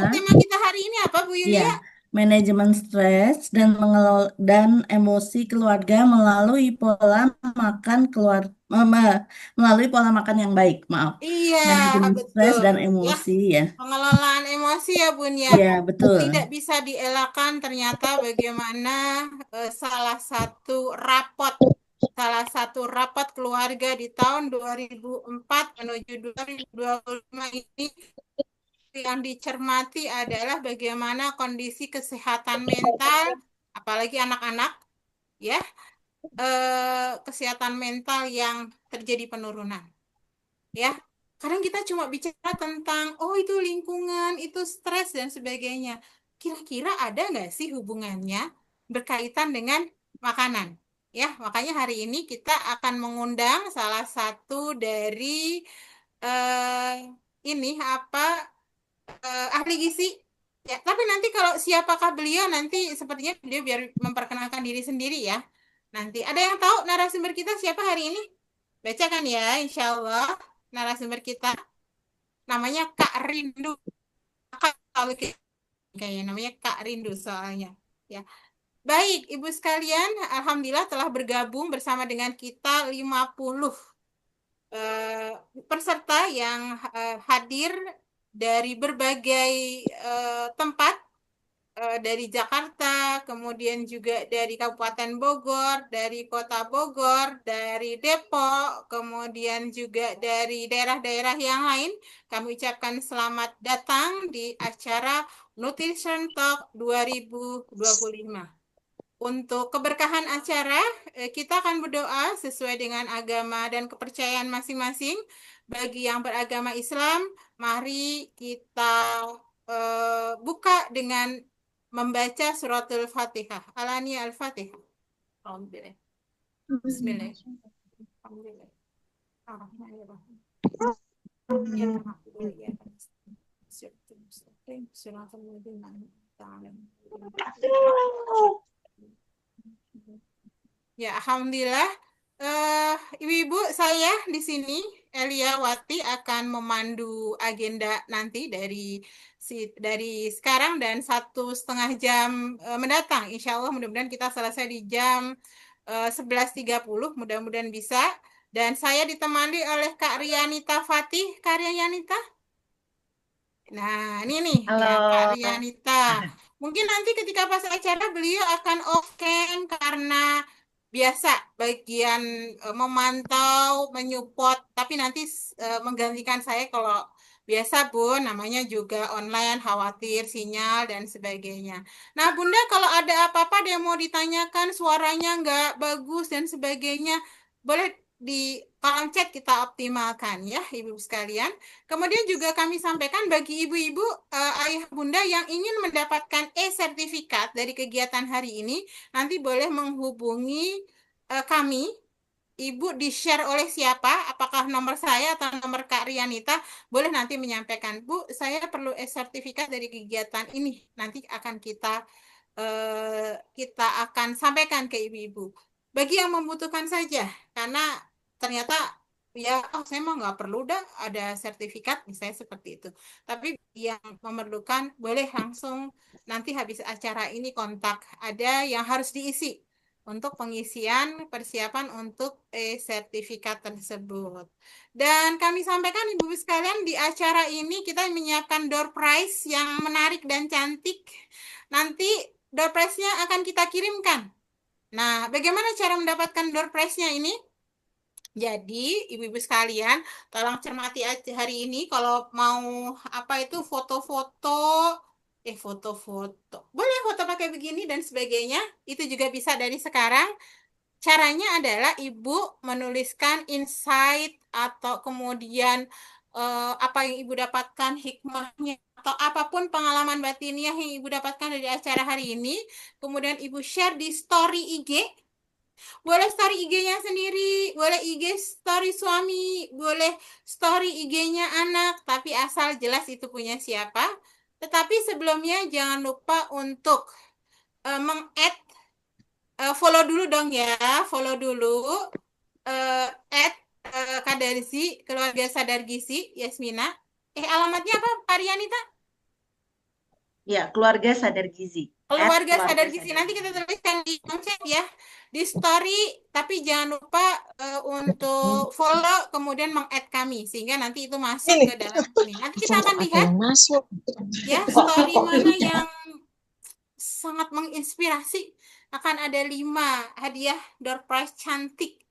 tema kita hari ini apa, Bu Ya, Yulia? manajemen stres dan emosi keluarga melalui melalui pola makan yang baik. Maaf, Iya, manajemen stres betul. dan Ya, emosi ya. pengelolaan emosi ya, Bun ya. Ya, Tidak betul. bisa dielakkan ternyata bagaimana salah satu rapat keluarga di tahun 2004 menuju 2025 ini yang dicermati adalah bagaimana kondisi kesehatan mental, apalagi anak-anak, ya, kesehatan mental yang terjadi penurunan. Ya, kadang kita cuma bicara tentang oh itu lingkungan, itu stres dan sebagainya. Kira-kira ada nggak sih hubungannya berkaitan dengan makanan? Ya, makanya hari ini kita akan mengundang salah satu dari eh ini apa ahli gizi. Ya, tapi nanti kalau siapakah beliau nanti sepertinya beliau biar memperkenalkan diri sendiri ya. Nanti ada yang tahu narasumber kita siapa hari ini? Bacakan ya, insya Allah narasumber kita namanya Kak Rindu. Kak, kalau kayaknya namanya Kak Rindu soalnya. Ya. Baik, Ibu sekalian, Alhamdulillah telah bergabung bersama dengan kita 50 eh, peserta yang hadir dari berbagai tempat dari Jakarta, kemudian juga dari Kabupaten Bogor, dari Kota Bogor, dari Depok, kemudian juga dari daerah-daerah yang lain. Kami ucapkan selamat datang di acara Nutrition Talk 2025. Untuk keberkahan acara, kita akan berdoa sesuai dengan agama dan kepercayaan masing-masing. Bagi yang beragama Islam, mari kita buka dengan membaca suratul Fatihah. Alani Al-Fatihah. Alhamdulillah. Bismillah. Alhamdulillah. Ar-Rahmanir-Rahim. Iyyaka na'budu wa iyyaka nasta'in. Shiratal mustaqim. Shiratal ladzina an'amta 'alaihim. Ya, alhamdulillah. Eh, Ibu-ibu, saya di sini Elia Wati akan memandu agenda nanti dari sekarang dan 1,5 jam mendatang. Insya Allah mudah-mudahan kita selesai di jam 11.30. Mudah-mudahan bisa. Dan saya ditemani oleh Kak Rianita Fatih. Kak Rianita. Nah, ini nih ya Kak Halo. Rianita. Mungkin nanti ketika pas acara beliau akan off cam karena biasa bagian memantau, menyupport, tapi nanti menggantikan saya kalau biasa Bun, namanya juga online, khawatir sinyal dan sebagainya. Nah, Bunda, kalau ada apa-apa ada yang mau ditanyakan, suaranya nggak bagus dan sebagainya, boleh di kolom chat kita optimalkan ya, Ibu sekalian. Kemudian juga kami sampaikan bagi ibu-ibu, ayah bunda yang ingin mendapatkan e-sertifikat dari kegiatan hari ini, nanti boleh menghubungi kami. Ibu di-share oleh siapa? Apakah nomor saya atau nomor Kak Rianita? Boleh nanti menyampaikan, Bu, saya perlu e-sertifikat dari kegiatan ini. Nanti akan kita akan sampaikan ke ibu-ibu. Bagi yang membutuhkan saja, karena ternyata ya, oh saya mau nggak perlu dah ada sertifikat, misalnya seperti itu. Tapi yang memerlukan boleh langsung nanti habis acara ini kontak. Ada yang harus diisi untuk pengisian persiapan untuk sertifikat tersebut. Dan kami sampaikan ibu-ibu sekalian di acara ini kita menyiapkan door prize yang menarik dan cantik. Nanti door prize-nya akan kita kirimkan. Nah, bagaimana cara mendapatkan door prize-nya ini? Jadi, ibu-ibu sekalian, tolong cermati aja hari ini kalau mau apa itu foto-foto. Boleh foto pakai begini dan sebagainya. Itu juga bisa dari sekarang. Caranya adalah ibu menuliskan insight atau kemudian apa yang ibu dapatkan hikmahnya atau apapun pengalaman batiniah yang ibu dapatkan dari acara hari ini. Kemudian ibu share di story IG. Boleh story IG-nya sendiri, boleh IG story suami, boleh story IG-nya anak, tapi asal jelas itu punya siapa. Tetapi sebelumnya jangan lupa untuk meng-add, follow dulu dong ya, follow dulu, add Kadarzi, keluarga Sadar Gizi, Yasmina. Alamatnya apa, Pak Rianita? Ya, keluarga sadar gizi. Keluarga Keluarga sadar gizi, sadar nanti kita gizi. tuliskan di chat ya, di story. Tapi jangan lupa untuk follow kemudian meng-add kami sehingga nanti itu masuk Ini ke dalam ini. Nanti kita kok akan ada lihat yang masuk? ya story mana yang sangat menginspirasi. Akan ada 5 hadiah door prize cantik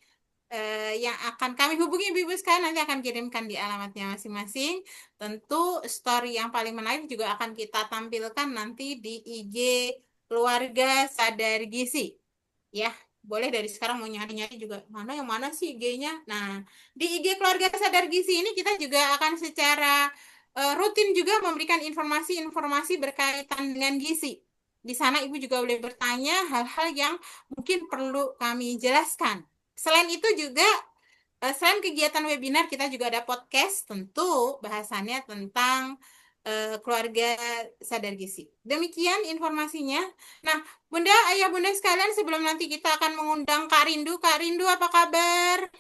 yang akan kami hubungi ibu-ibu sekalian, nanti akan kirimkan di alamatnya masing-masing. Tentu story yang paling menarik juga akan kita tampilkan nanti di IG keluarga sadar gizi. Ya, boleh dari sekarang mau nyari-nyari juga mana yang mana sih IG-nya. Nah, di IG keluarga sadar gizi ini kita juga akan secara rutin juga memberikan informasi-informasi berkaitan dengan gizi. Di sana ibu juga boleh bertanya hal-hal yang mungkin perlu kami jelaskan. Selain itu juga, selain kegiatan webinar, kita juga ada podcast, tentu bahasannya tentang keluarga sadar gizi. Demikian informasinya. Nah, Bunda, Ayah Bunda sekalian, sebelum nanti kita akan mengundang Kak Rindu. Kak Rindu, apa kabar?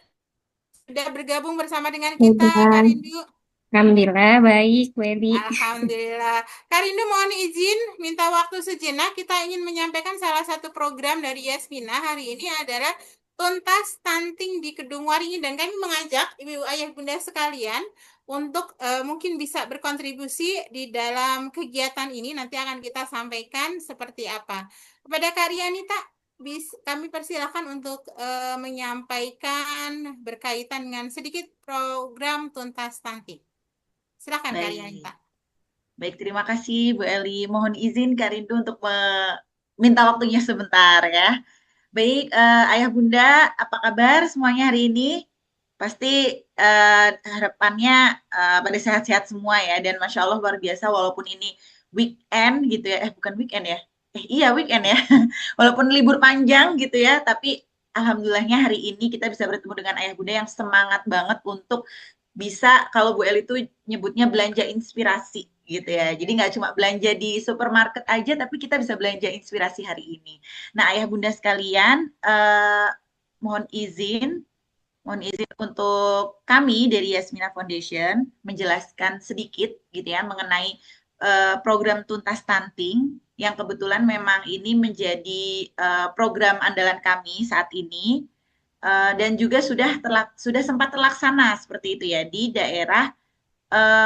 Sudah bergabung bersama dengan kita, Kak Udah, Rindu. alhamdulillah baik, Wedi. Alhamdulillah. Kak Rindu mohon izin minta waktu sejenak. Kita ingin menyampaikan salah satu program dari Yasmina hari ini adalah tuntas stunting di Kedung Waringin, dan kami mengajak ibu ayah bunda sekalian untuk mungkin bisa berkontribusi di dalam kegiatan ini. Nanti akan kita sampaikan seperti apa. Kepada Kak Rianita, kami persilahkan untuk menyampaikan berkaitan dengan sedikit program tuntas stunting. Silakan Kak Rianita. Baik. Baik, terima kasih Bu Eli. Mohon izin Kak Rindu untuk meminta waktunya sebentar ya. Baik, Ayah Bunda, apa kabar semuanya hari ini? Pasti harapannya pada sehat-sehat semua ya. Dan Masya Allah luar biasa walaupun ini weekend gitu ya. Bukan weekend ya. Iya weekend ya. Walaupun libur panjang gitu ya. Tapi Alhamdulillahnya hari ini kita bisa bertemu dengan Ayah Bunda yang semangat banget untuk bisa, kalau Bu Eli itu nyebutnya belanja inspirasi gitu ya. Jadi nggak cuma belanja di supermarket aja, tapi kita bisa belanja inspirasi hari ini. Nah, Ayah Bunda sekalian, mohon izin untuk kami dari Yasmina Foundation menjelaskan sedikit gitu ya mengenai program tuntas stunting yang kebetulan memang ini menjadi program andalan kami saat ini dan juga sudah sempat terlaksana seperti itu ya di daerah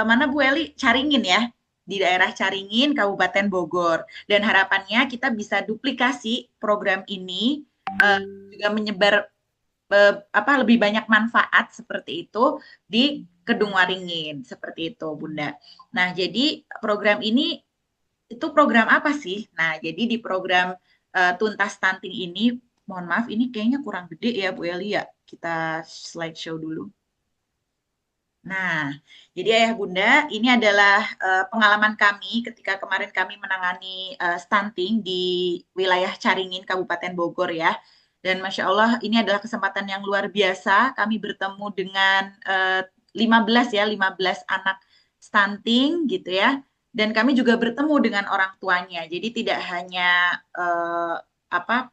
mana Bu Eli? Caringin ya, di daerah Caringin, Kabupaten Bogor. Dan harapannya kita bisa duplikasi program ini juga menyebar lebih banyak manfaat seperti itu di Kedung Waringin, seperti itu Bunda. Nah, jadi program ini itu program apa sih? Nah, jadi di program Tuntas Stunting ini, mohon maaf ini kayaknya kurang gede ya Bu Eli ya. Kita slideshow dulu. Nah, jadi Ayah Bunda, ini adalah pengalaman kami ketika kemarin kami menangani stunting di wilayah Caringin, Kabupaten Bogor ya. Dan Masya Allah, ini adalah kesempatan yang luar biasa. Kami bertemu dengan 15 anak stunting gitu ya. Dan kami juga bertemu dengan orang tuanya. Jadi tidak hanya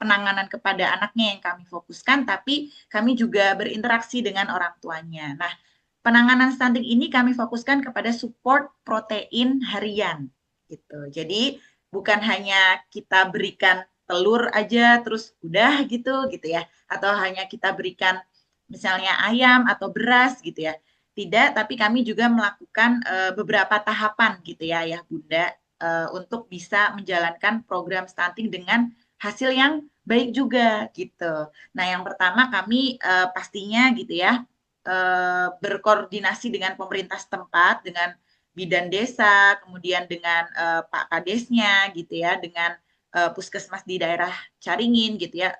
penanganan kepada anaknya yang kami fokuskan, tapi kami juga berinteraksi dengan orang tuanya. Nah, penanganan stunting ini kami fokuskan kepada support protein harian gitu. Jadi bukan hanya kita berikan telur aja terus udah gitu ya, atau hanya kita berikan misalnya ayam atau beras gitu ya. Tidak, tapi kami juga melakukan beberapa tahapan gitu ya Bunda untuk bisa menjalankan program stunting dengan hasil yang baik juga gitu. Nah, yang pertama kami pastinya gitu ya berkoordinasi dengan pemerintah setempat, dengan bidan desa, kemudian dengan Pak Kadesnya gitu ya, dengan puskesmas di daerah Caringin gitu ya.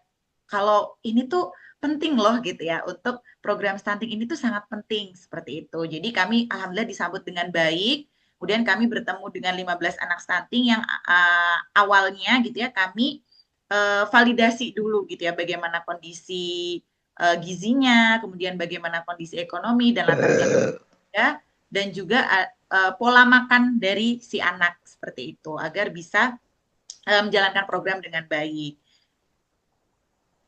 Kalau ini tuh penting loh gitu ya, untuk program stunting ini tuh sangat penting seperti itu. Jadi kami alhamdulillah disambut dengan baik. Kemudian kami bertemu dengan 15 anak stunting yang awalnya gitu ya kami validasi dulu gitu ya bagaimana kondisi gizinya, kemudian bagaimana kondisi ekonomi dan latar belakang ya, dan juga pola makan dari si anak seperti itu agar bisa menjalankan program dengan baik.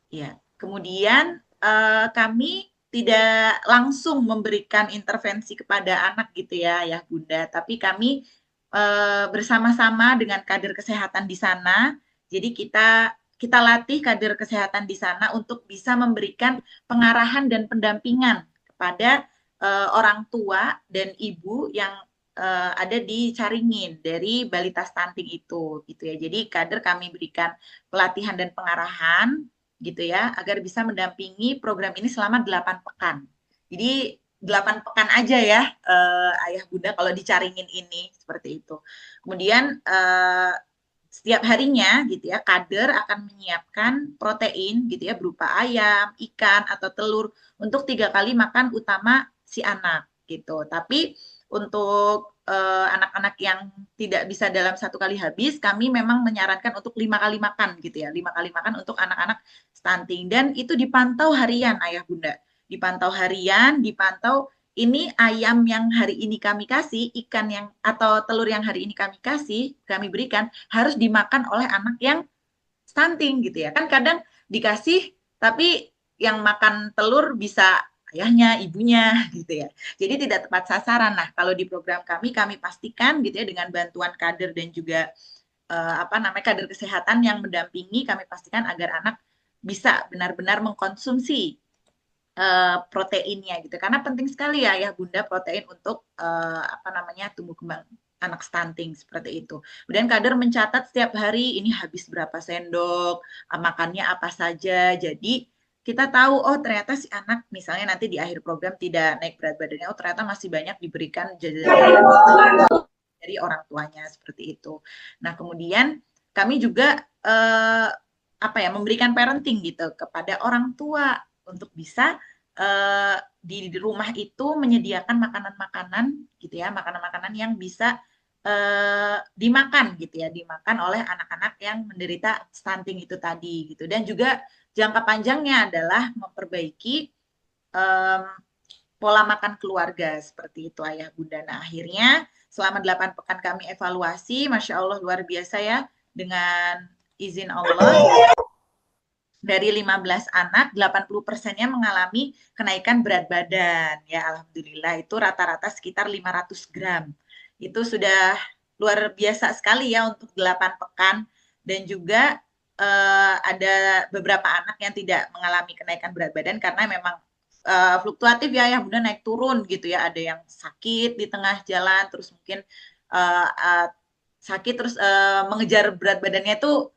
Ya, kemudian kami tidak langsung memberikan intervensi kepada anak gitu ya Bunda, tapi kami bersama-sama dengan kader kesehatan di sana. Jadi kita latih kader kesehatan di sana untuk bisa memberikan pengarahan dan pendampingan kepada orang tua dan ibu yang ada di Caringin dari balita stunting itu gitu ya. Jadi kader kami berikan pelatihan dan pengarahan gitu ya agar bisa mendampingi program ini selama 8 pekan. Jadi 8 pekan aja ya ayah bunda kalau di Caringin ini seperti itu. Kemudian setiap harinya gitu ya kader akan menyiapkan protein gitu ya berupa ayam, ikan atau telur untuk 3 kali makan utama si anak gitu. Tapi untuk anak-anak yang tidak bisa dalam 1 kali habis, kami memang menyarankan untuk 5 kali makan gitu ya, 5 kali makan untuk anak-anak stunting dan itu dipantau harian ayah bunda, dipantau harian, dipantau ini ayam yang hari ini kami kasih, ikan yang atau telur yang hari ini kami kasih, kami berikan harus dimakan oleh anak yang stunting gitu ya. Kan kadang dikasih tapi yang makan telur bisa ayahnya, ibunya gitu ya. Jadi tidak tepat sasaran. Nah, kalau di program kami pastikan gitu ya dengan bantuan kader dan juga kader kesehatan yang mendampingi, kami pastikan agar anak bisa benar-benar mengkonsumsi proteinnya gitu. Karena penting sekali ya bunda protein untuk tumbuh kembang anak stunting seperti itu. Kemudian kader mencatat setiap hari ini habis berapa sendok, makannya apa saja. Jadi kita tahu oh ternyata si anak misalnya nanti di akhir program tidak naik berat badannya, oh ternyata masih banyak diberikan jajanan dari orang tuanya seperti itu. Nah kemudian kami juga memberikan parenting gitu kepada orang tua untuk bisa di rumah itu menyediakan makanan-makanan gitu ya, makanan-makanan yang bisa dimakan gitu ya, dimakan oleh anak-anak yang menderita stunting itu tadi gitu. Dan juga jangka panjangnya adalah memperbaiki pola makan keluarga seperti itu ayah bunda. Nah akhirnya selama 8 pekan kami evaluasi, Masya Allah luar biasa ya, dengan izin Allah dari 15 anak 80%-nya mengalami kenaikan berat badan ya alhamdulillah, itu rata-rata sekitar 500 gram. Itu sudah luar biasa sekali ya untuk 8 pekan. Dan juga ada beberapa anak yang tidak mengalami kenaikan berat badan karena memang fluktuatif ya bunda, naik turun gitu ya, ada yang sakit di tengah jalan terus mungkin sakit terus mengejar berat badannya itu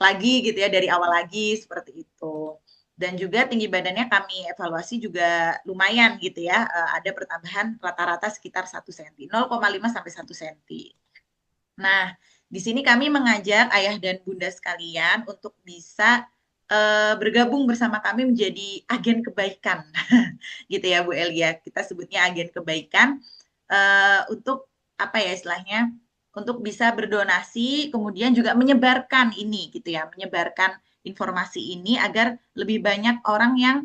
lagi gitu ya, dari awal lagi seperti itu. Dan juga tinggi badannya kami evaluasi juga lumayan gitu ya, ada pertambahan rata-rata sekitar 1 cm, 0,5 sampai 1 cm. Nah, di sini kami mengajak ayah dan bunda sekalian untuk bisa bergabung bersama kami menjadi agen kebaikan gitu ya Bu Elia, kita sebutnya agen kebaikan untuk istilahnya untuk bisa berdonasi, kemudian juga menyebarkan ini gitu ya, menyebarkan informasi ini agar lebih banyak orang yang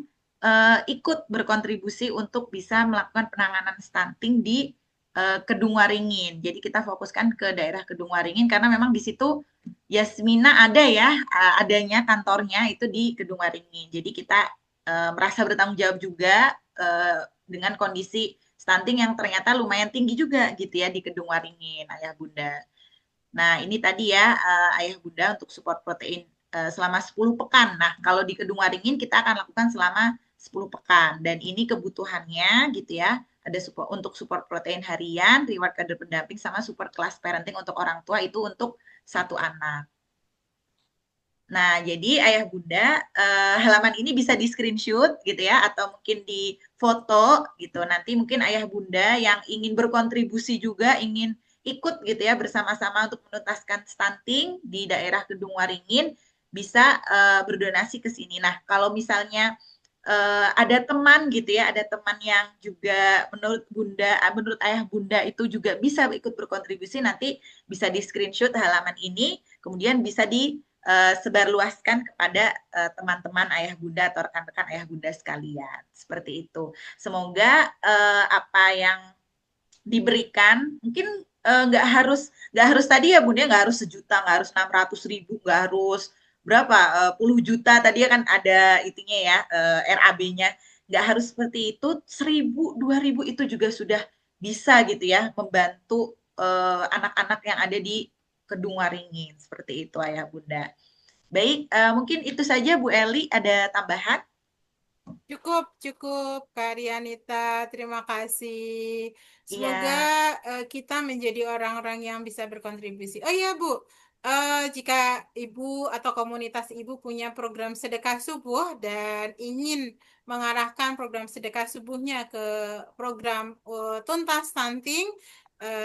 ikut berkontribusi untuk bisa melakukan penanganan stunting di Kedung Waringin. Jadi kita fokuskan ke daerah Kedung Waringin karena memang di situ Yasmina ada ya, adanya kantornya itu di Kedung Waringin. Jadi kita merasa bertanggung jawab juga dengan kondisi stunting yang ternyata lumayan tinggi juga gitu ya di Kedung Waringin ayah bunda. Nah ini tadi ya ayah bunda untuk support protein selama 10 pekan. Nah kalau di Kedung Waringin kita akan lakukan selama 10 pekan dan ini kebutuhannya gitu ya, ada support untuk support protein harian, reward kader pendamping sama support kelas parenting untuk orang tua itu untuk 1 anak. Nah, jadi ayah bunda halaman ini bisa di screenshot gitu ya, atau mungkin di foto gitu. Nanti mungkin ayah bunda yang ingin berkontribusi juga, ingin ikut gitu ya bersama-sama untuk menuntaskan stunting di daerah Kedung Waringin, bisa berdonasi ke sini. Nah, kalau misalnya ada teman gitu ya, ada teman yang juga menurut ayah bunda itu juga bisa ikut berkontribusi, nanti bisa di screenshot halaman ini, kemudian bisa sebarluaskan kepada teman-teman ayah bunda atau rekan-rekan ayah bunda sekalian seperti itu. Semoga apa yang diberikan mungkin nggak harus tadi ya bunda, nggak harus 1 juta, nggak harus 600.000, nggak harus berapa puluh juta tadi kan ada itunya ya RAB-nya, nggak harus seperti itu. 1.000, 2.000 itu juga sudah bisa gitu ya membantu anak-anak yang ada di Kedung Waringin. Seperti itu Ayah Bunda. Baik, mungkin itu saja Bu Eli, ada tambahan? Cukup, Kak Rianita. Terima kasih. Semoga Iya. kita menjadi orang-orang yang bisa berkontribusi. Oh iya, Bu. Jika Ibu atau komunitas Ibu punya program sedekah subuh dan ingin mengarahkan program sedekah subuhnya ke program tuntas stunting,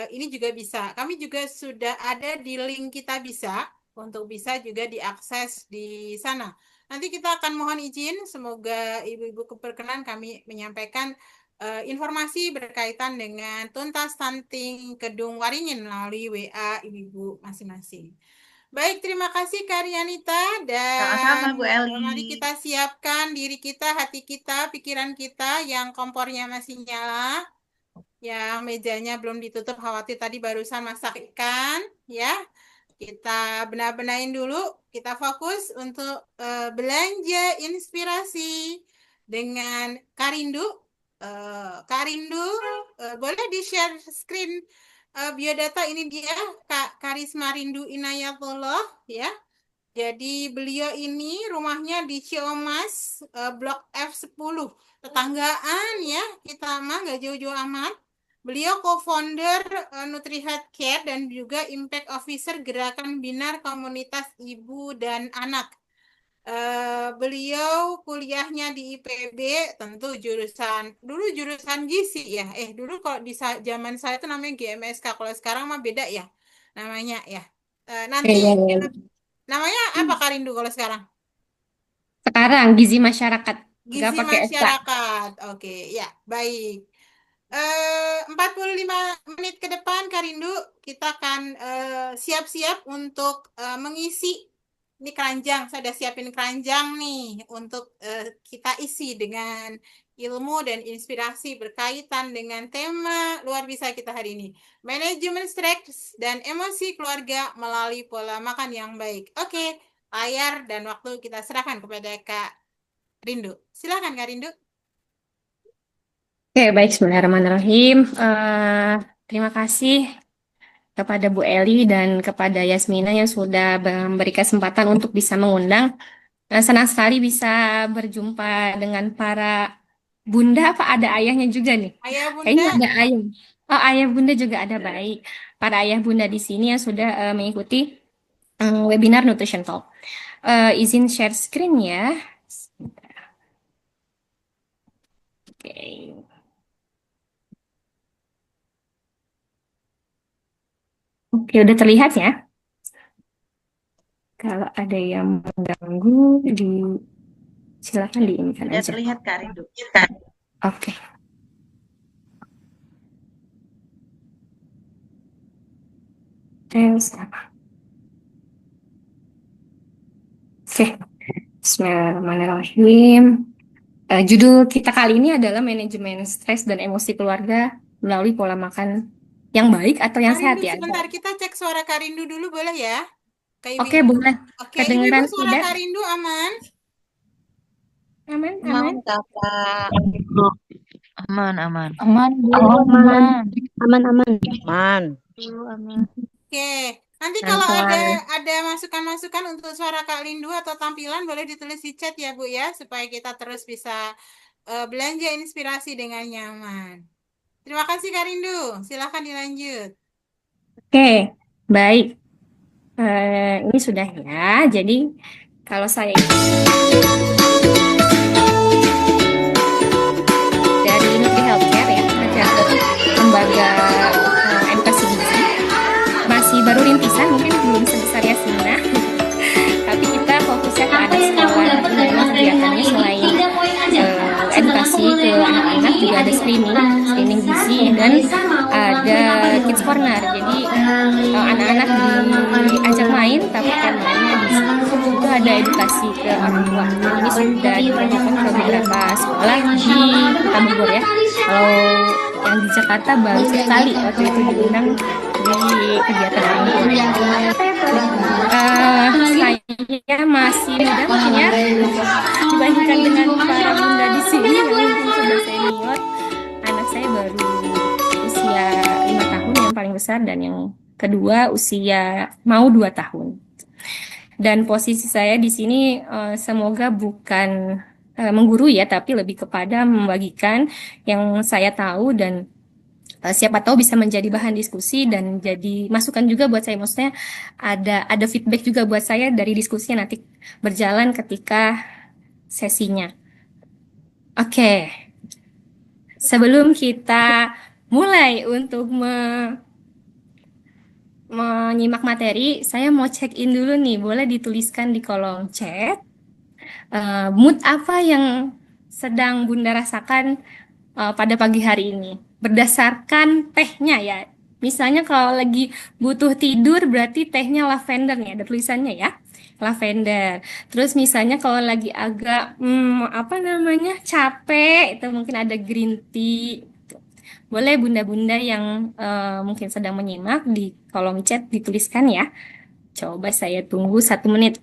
ini juga bisa. Kami juga sudah ada di link Kita Bisa untuk bisa juga diakses di sana. Nanti kita akan mohon izin, semoga ibu-ibu berkenan kami menyampaikan informasi berkaitan dengan tuntas stunting Kedung Waringin melalui WA ibu-ibu masing-masing. Baik, terima kasih Kak Rianita, Sama-sama dan Bu Eli. mari kita siapkan diri kita, hati kita, pikiran kita yang kompornya masih nyala, yang mejanya belum ditutup, khawatir tadi barusan masak ikan, ya. Kita benar-benarin dulu, kita fokus untuk belanja inspirasi dengan Karindu. Karindu, boleh di-share screen biodata ini dia, Kak Karisma Rindu Inayatullah, ya. Jadi beliau ini rumahnya di Ciamas, Blok F10, tetanggaan ya, kita mah nggak jauh-jauh amat. Beliau co-founder Nutri Healthcare dan juga Impact Officer Gerakan Binar Komunitas Ibu dan Anak. Beliau kuliahnya di IPB, tentu dulu jurusan gizi ya. Dulu kalau di zaman saya itu namanya GMSK, kalau sekarang mah beda ya namanya ya. Nanti Iya. namanya apa Karindu kalau sekarang? Sekarang gizi masyarakat, nggak Gizi pakai SK. masyarakat. Oke, ya, baik. 45 menit ke depan Karindu kita akan siap-siap untuk mengisi ini keranjang. Saya udah siapin keranjang nih untuk kita isi dengan ilmu dan inspirasi berkaitan dengan tema luar biasa kita hari ini. Manajemen stres dan emosi keluarga melalui pola makan yang baik. Oke, layar dan waktu kita serahkan kepada Kak Rindu. Silakan Kak Rindu. Oke, baik. Bismillahirrahmanirrahim. Terima kasih kepada Bu Eli dan kepada Yasmina yang sudah memberi kesempatan untuk bisa mengundang. Senang sekali bisa berjumpa dengan para bunda. Apa ada ayahnya juga nih? Ayah Bunda. Kayaknya ada ayah. Oh, ayah bunda juga ada, baik. Para ayah bunda di sini yang sudah mengikuti webinar Nutrition Talk. Izin share screen ya. Oke. Oke, udah terlihat ya? Kalau ada yang mengganggu, silakan diinginkan Sudah aja. terlihat Kak Rindu. Oke. Terus apa? Oke. Bismillahirrahmanirrahim. Judul kita kali ini adalah manajemen stres dan emosi keluarga melalui pola makan yang baik atau yang sehat Karindu, ya. sebentar kita cek suara Karindu dulu boleh ya? Oke, boleh. Oke, Kedengeran ibu-ibu suara tidak? Karindu aman? Aman. Kakak. Aman. Aman. Oke, nanti kalau ada masukan-masukan untuk suara Kak Rindu atau tampilan boleh ditulis di chat ya Bu ya, supaya kita terus bisa belanja inspirasi dengan nyaman. Terima kasih Kak Rindu, silakan dilanjut. Oke, baik. Ini sudah ya. Jadi kalau saya dari Nutri Healthcare ya, lembaga edukasi gizi, masih baru rintisan, mungkin belum sebesar Yasmina. Tapi kita fokusnya ke anak sekolah. Memang kegiatannya selain edukasi ke anak-anak juga ada screening gizi, dan ada kids corner. Jadi anak-anak diajak main, tapi kan mainnya di situ juga ada edukasi ke orang tua. Dan ini sudah dilakukan ke beberapa sekolah di Kota Bogor ya. Kalau yang di Jakarta baru sekali waktu itu diundang di kegiatan orang tua. Saya masih muda mungkin ya, dibandingkan dengan para bunda di sini yang mungkin sudah senior. Anak saya baru usia 5 tahun yang paling besar, dan yang kedua usia mau 2 tahun. Dan posisi saya di sini semoga bukan mengguru ya, tapi lebih kepada membagikan yang saya tahu dan siapa tahu bisa menjadi bahan diskusi dan jadi masukan juga buat saya. Maksudnya ada feedback juga buat saya dari diskusi yang nanti berjalan ketika sesinya. Oke, sebelum kita mulai untuk menyimak materi, saya mau check in dulu nih. Boleh dituliskan di kolom chat mood apa yang sedang Bunda rasakan pada pagi hari ini. Berdasarkan tehnya ya. Misalnya kalau lagi butuh tidur berarti tehnya lavender nih, ada tulisannya ya. Lavender. Terus misalnya kalau lagi agak apa namanya capek, itu mungkin ada green tea. Boleh bunda-bunda yang mungkin sedang menyimak di kolom chat dituliskan ya. Coba saya tunggu 1 menit.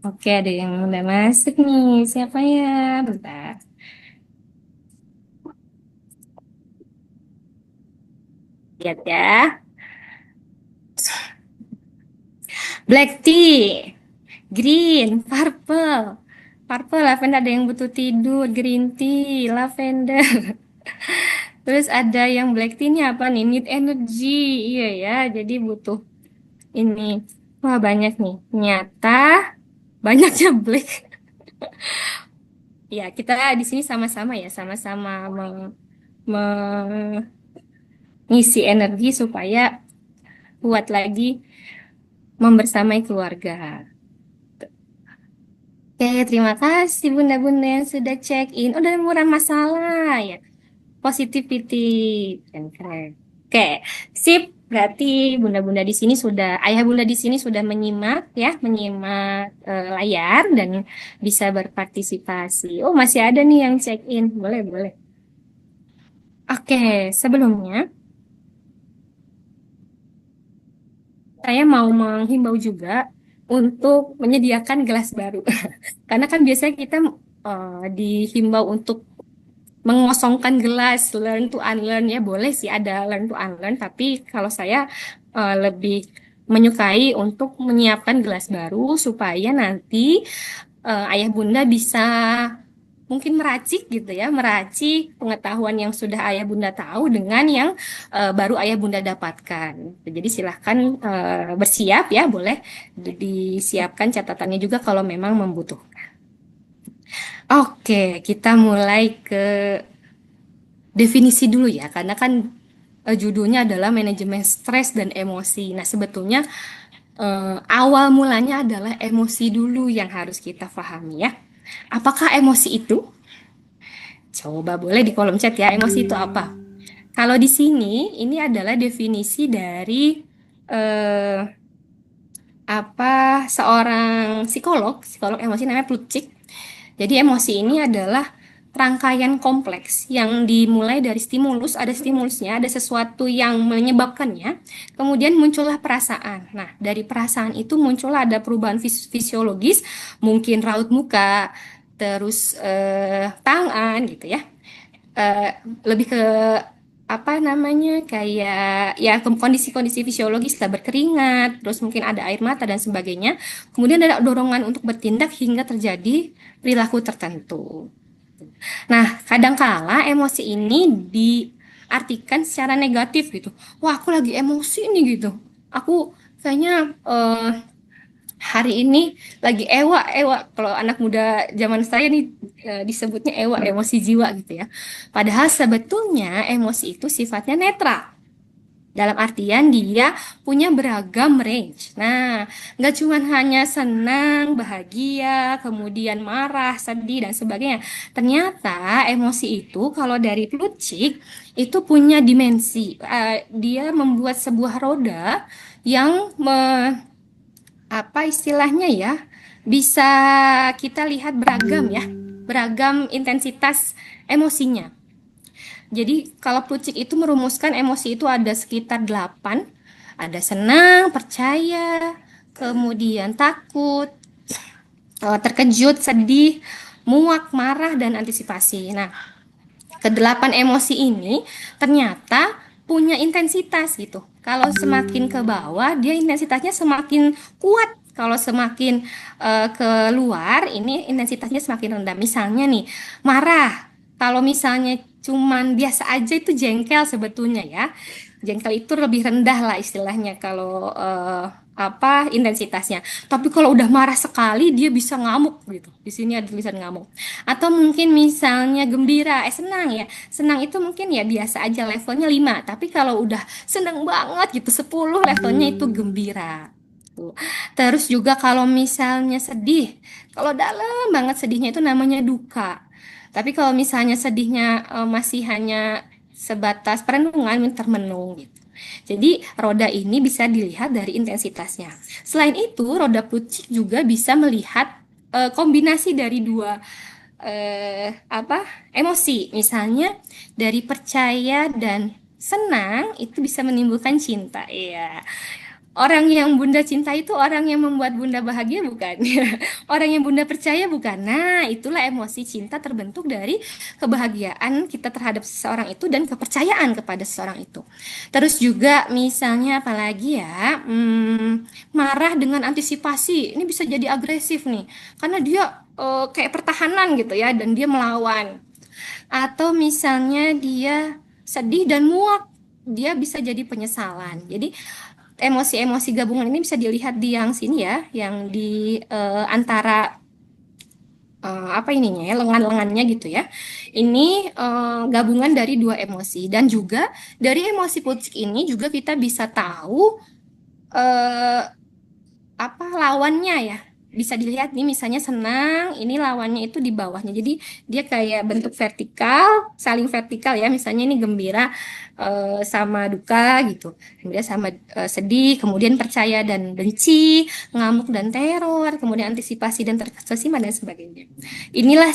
Oke, ada yang udah masuk nih. Siapa ya? Bentar. Lihat ya. Black tea, green, purple. Purple, lavender, ada yang butuh tidur, green tea, lavender. Terus ada yang black tea-nya apa nih? Need energy. Iya ya, jadi butuh ini. Wah, banyak nih. Nyata banyaknya black. Ya, kita di sini sama-sama ya, sama-sama mengisi energi supaya kuat lagi membersamai keluarga. Oke, terima kasih bunda-bunda yang sudah check in. Udah murah masalah ya. Positivity. Keren. Oke, sip. Berarti bunda-bunda di sini sudah, ayah bunda di sini sudah menyimak ya, menyimak layar dan bisa berpartisipasi. Oh, masih ada nih yang check in. Boleh, boleh. Oke, sebelumnya saya mau menghimbau juga untuk menyediakan gelas baru. Karena kan biasanya kita dihimbau untuk mengosongkan gelas, learn to unlearn ya, boleh sih ada learn to unlearn, tapi kalau saya lebih menyukai untuk menyiapkan gelas baru supaya nanti ayah bunda bisa mungkin meracik gitu ya, meracik pengetahuan yang sudah ayah bunda tahu dengan yang baru ayah bunda dapatkan. Jadi silahkan bersiap ya, boleh disiapkan catatannya juga kalau memang membutuhkan. Oke, kita mulai ke definisi dulu ya, karena kan judulnya adalah manajemen stres dan emosi. Nah, sebetulnya awal mulanya adalah emosi dulu yang harus kita pahami ya. Apakah emosi itu? Coba boleh di kolom chat ya, emosi itu apa? Kalau di sini, ini adalah definisi dari seorang psikolog emosi namanya Plutchik. Jadi emosi ini adalah rangkaian kompleks yang dimulai dari stimulus, ada stimulusnya, ada sesuatu yang menyebabkannya, kemudian muncullah perasaan. Nah, dari perasaan itu muncul ada perubahan fisiologis, mungkin raut muka, terus tangan gitu ya. Lebih ke apa namanya kayak ya kondisi-kondisi fisiologis lah, berkeringat, terus mungkin ada air mata dan sebagainya. Kemudian ada dorongan untuk bertindak hingga terjadi perilaku tertentu. Nah, kadangkala emosi ini diartikan secara negatif gitu. Wah, aku lagi emosi nih gitu. Aku kayaknya hari ini lagi ewa. Kalau anak muda zaman saya nih disebutnya ewa, emosi jiwa gitu ya. Padahal sebetulnya emosi itu sifatnya netral. Dalam artian dia punya beragam range. Nah, nggak cuma hanya senang, bahagia, kemudian marah, sedih, dan sebagainya. Ternyata emosi itu kalau dari Plutchik itu punya dimensi. Dia membuat sebuah roda yang apa istilahnya ya, bisa kita lihat beragam ya, beragam intensitas emosinya. Jadi kalau Plutchik itu merumuskan emosi itu ada sekitar 8. Ada senang, percaya, kemudian takut, terkejut, sedih, muak, marah, dan antisipasi. Nah, Kedelapan emosi ini ternyata punya intensitas gitu. Kalau semakin ke bawah, dia intensitasnya semakin kuat. Kalau semakin keluar, ini intensitasnya semakin rendah. Misalnya nih, marah. Kalau misalnya cuman biasa aja itu jengkel sebetulnya ya. Jengkel itu lebih rendah lah istilahnya kalau intensitasnya. Tapi kalau udah marah sekali dia bisa ngamuk gitu. Di sini ada tulisan ngamuk. Atau mungkin misalnya gembira, senang ya. Senang itu mungkin ya biasa aja levelnya 5. Tapi kalau udah senang banget gitu 10 levelnya itu gembira. Tuh. Terus juga kalau misalnya sedih, kalau dalam banget sedihnya itu namanya duka. Tapi kalau misalnya sedihnya masih hanya sebatas perenungan, termenung gitu. Jadi roda ini bisa dilihat dari intensitasnya. Selain itu, roda pucik juga bisa melihat kombinasi dari dua emosi. Misalnya dari percaya dan senang itu bisa menimbulkan cinta. Iya. Orang yang Bunda cinta itu orang yang membuat Bunda bahagia bukan? Orang yang Bunda percaya bukan? Nah, itulah emosi cinta terbentuk dari kebahagiaan kita terhadap seseorang itu dan kepercayaan kepada seseorang itu. Terus juga misalnya apalagi ya, marah dengan antisipasi. Ini bisa jadi agresif nih, karena dia kayak pertahanan gitu ya, dan dia melawan. Atau misalnya dia sedih dan muak, dia bisa jadi penyesalan. Jadi emosi-emosi gabungan ini bisa dilihat di yang sini ya, yang di antara ininya ya, lengan-lengannya gitu ya. Ini gabungan dari dua emosi, dan juga dari emosi pucik ini juga kita bisa tahu lawannya ya. Bisa dilihat nih, misalnya senang, ini lawannya itu di bawahnya. Jadi dia kayak bentuk vertikal, saling vertikal ya. Misalnya ini gembira sama duka gitu. Gembira sama sedih, kemudian percaya dan benci, ngamuk dan teror, kemudian antisipasi dan terkesima dan sebagainya. Inilah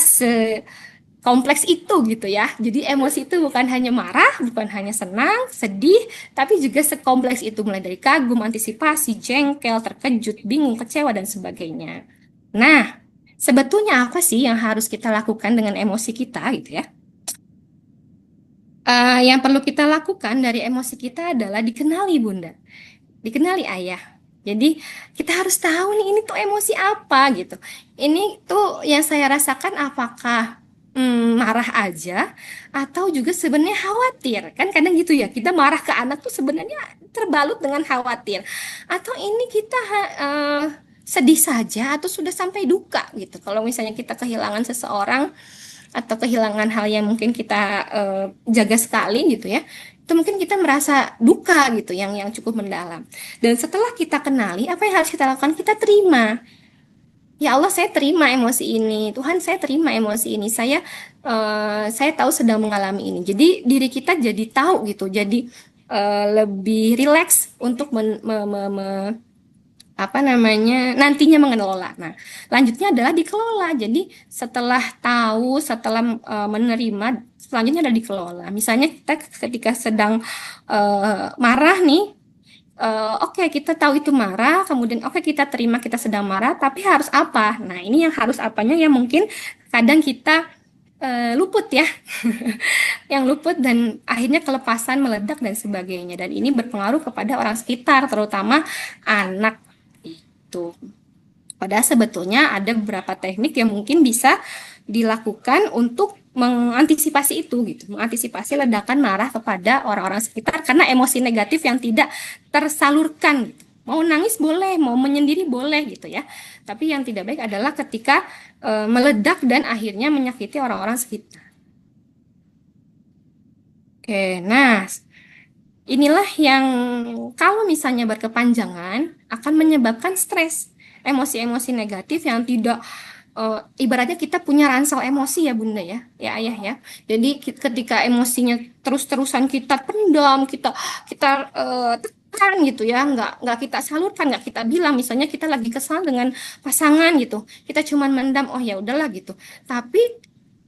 kompleks itu gitu ya. Jadi emosi itu bukan hanya marah, bukan hanya senang, sedih, tapi juga sekompleks itu, mulai dari kagum, antisipasi, jengkel, terkejut, bingung, kecewa, dan sebagainya. Nah, sebetulnya apa sih yang harus kita lakukan dengan emosi kita gitu ya? Yang perlu kita lakukan dari emosi kita adalah dikenali Bunda, dikenali Ayah. Jadi kita harus tahu nih, ini tuh emosi apa gitu. Ini tuh yang saya rasakan apakah marah aja atau juga sebenarnya khawatir. Kan kadang gitu ya, kita marah ke anak tuh sebenarnya terbalut dengan khawatir. Atau ini kita sedih saja atau sudah sampai duka gitu. Kalau misalnya kita kehilangan seseorang atau kehilangan hal yang mungkin kita jaga sekali gitu ya, itu mungkin kita merasa duka gitu yang cukup mendalam. Dan setelah kita kenali, apa yang harus kita lakukan? Kita terima. Ya Allah, saya terima emosi ini. Tuhan, saya terima emosi ini. Saya tahu sedang mengalami ini. Jadi diri kita jadi tahu gitu. Jadi lebih rileks untuk nantinya mengelola. Nah, lanjutnya adalah dikelola. Jadi setelah tahu, setelah menerima, selanjutnya adalah dikelola. Misalnya kita ketika sedang marah nih, oke, kita tahu itu marah, kemudian kita terima kita sedang marah, tapi harus apa? Nah, ini yang harus apanya yang mungkin kadang kita luput ya, yang luput dan akhirnya kelepasan, meledak dan sebagainya. Dan ini berpengaruh kepada orang sekitar, terutama anak itu. Padahal sebetulnya ada beberapa teknik yang mungkin bisa dilakukan untuk mengantisipasi itu gitu, mengantisipasi ledakan marah kepada orang-orang sekitar karena emosi negatif yang tidak tersalurkan gitu. Mau nangis boleh, mau menyendiri boleh gitu ya. Tapi yang tidak baik adalah ketika meledak dan akhirnya menyakiti orang-orang sekitar. Oke, nah inilah yang kalau misalnya berkepanjangan akan menyebabkan stres, emosi-emosi negatif yang tidak ibaratnya kita punya ransel emosi ya Bunda ya Ayah ya. Jadi ketika emosinya terus-terusan kita pendam, kita tekan gitu ya, nggak kita salurkan, nggak kita bilang. Misalnya kita lagi kesal dengan pasangan gitu, kita cuman mendam, oh ya udahlah gitu. Tapi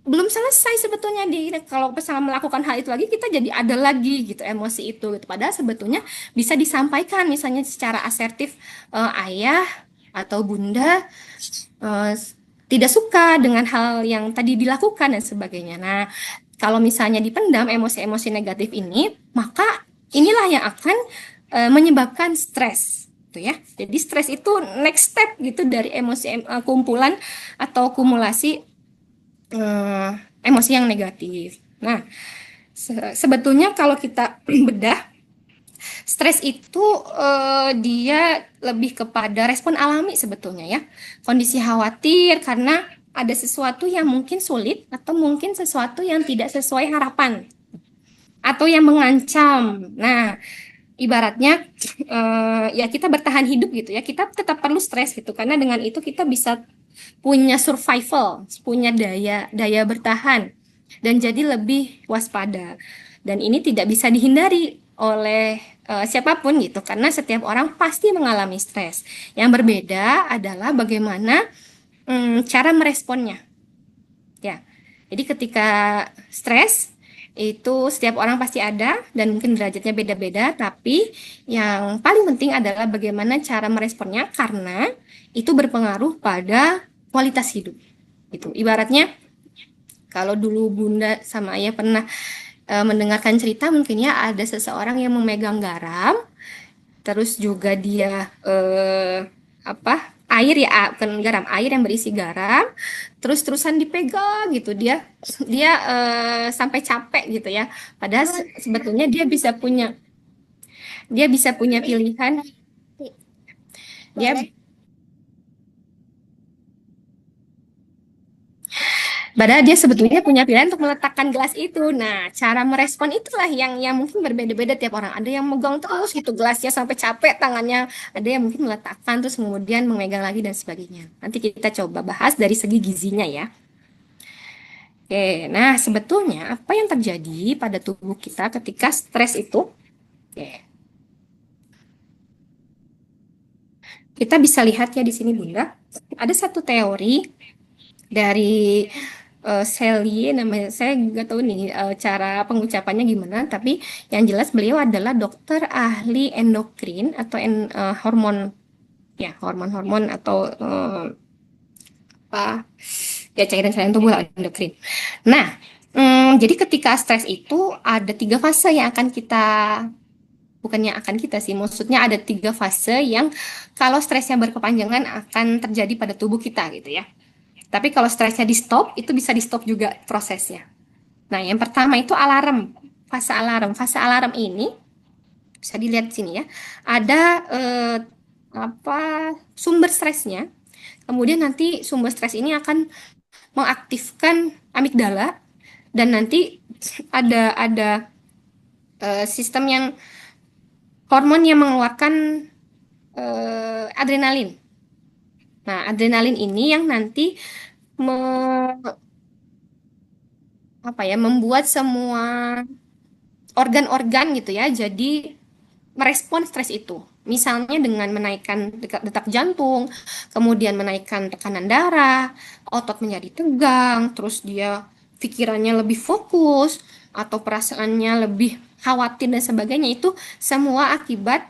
belum selesai sebetulnya kalau pasangan melakukan hal itu lagi, kita jadi ada lagi gitu emosi itu gitu. Padahal sebetulnya bisa disampaikan misalnya secara asertif, Ayah atau Bunda tidak suka dengan hal yang tadi dilakukan dan sebagainya. Nah, Kalau misalnya dipendam emosi-emosi negatif ini, maka inilah yang akan menyebabkan stres, gitu ya. Jadi stres itu next step gitu dari kumpulan atau kumulasi emosi yang negatif. Nah, sebetulnya kalau kita bedah, stres itu dia lebih kepada respon alami sebetulnya ya. Kondisi khawatir karena ada sesuatu yang mungkin sulit atau mungkin sesuatu yang tidak sesuai harapan atau yang mengancam. Nah, ibaratnya ya kita bertahan hidup gitu ya. Kita tetap perlu stres gitu karena dengan itu kita bisa punya survival, punya daya bertahan dan jadi lebih waspada. Dan ini tidak bisa dihindari oleh siapapun gitu karena setiap orang pasti mengalami stres. Yang berbeda adalah bagaimana cara meresponnya. Ya. Jadi ketika stres itu setiap orang pasti ada dan mungkin derajatnya beda-beda, tapi yang paling penting adalah bagaimana cara meresponnya karena itu berpengaruh pada kualitas hidup. Gitu. Ibaratnya kalau dulu Bunda sama Ayah pernah mendengarkan cerita mungkin ya ada seseorang yang memegang garam, terus juga dia air ya, bukan garam, air yang berisi garam, terus-terusan dipegang gitu dia sampai capek gitu ya. Padahal sebetulnya dia bisa punya pilihan. Dia Padahal dia sebetulnya punya pilihan untuk meletakkan gelas itu. Nah, cara merespon itulah yang mungkin berbeda-beda tiap orang. Ada yang megang terus gitu gelasnya sampai capek tangannya. Ada yang mungkin meletakkan terus kemudian memegang lagi dan sebagainya. Nanti kita coba bahas dari segi gizinya ya. Oke, nah sebetulnya apa yang terjadi pada tubuh kita ketika stres itu? Oke. Kita bisa lihat ya di sini Bunda. Ada satu teori dari Sally namanya, saya nggak tahu nih cara pengucapannya gimana, tapi yang jelas beliau adalah dokter ahli endokrin atau hormon ya, hormon atau apa ya, cairan-cairan tubuh endokrin. Nah, jadi ketika stres itu ada 3 fase yang akan kita, bukannya akan kita sih, maksudnya ada 3 fase yang kalau stresnya berkepanjangan akan terjadi pada tubuh kita gitu ya. Tapi kalau stresnya di stop, itu bisa di stop juga prosesnya. Nah, yang pertama itu alarm, fase alarm. Fase alarm ini bisa dilihat di sini ya. Ada sumber stresnya. Kemudian nanti sumber stres ini akan mengaktifkan amigdala dan nanti ada sistem yang hormon yang mengeluarkan adrenalin. Nah, adrenalin ini yang nanti membuat semua organ-organ gitu ya jadi merespon stres itu. Misalnya dengan menaikkan detak jantung, kemudian menaikkan tekanan darah, otot menjadi tegang, terus dia pikirannya lebih fokus atau perasaannya lebih khawatir dan sebagainya. Itu semua akibat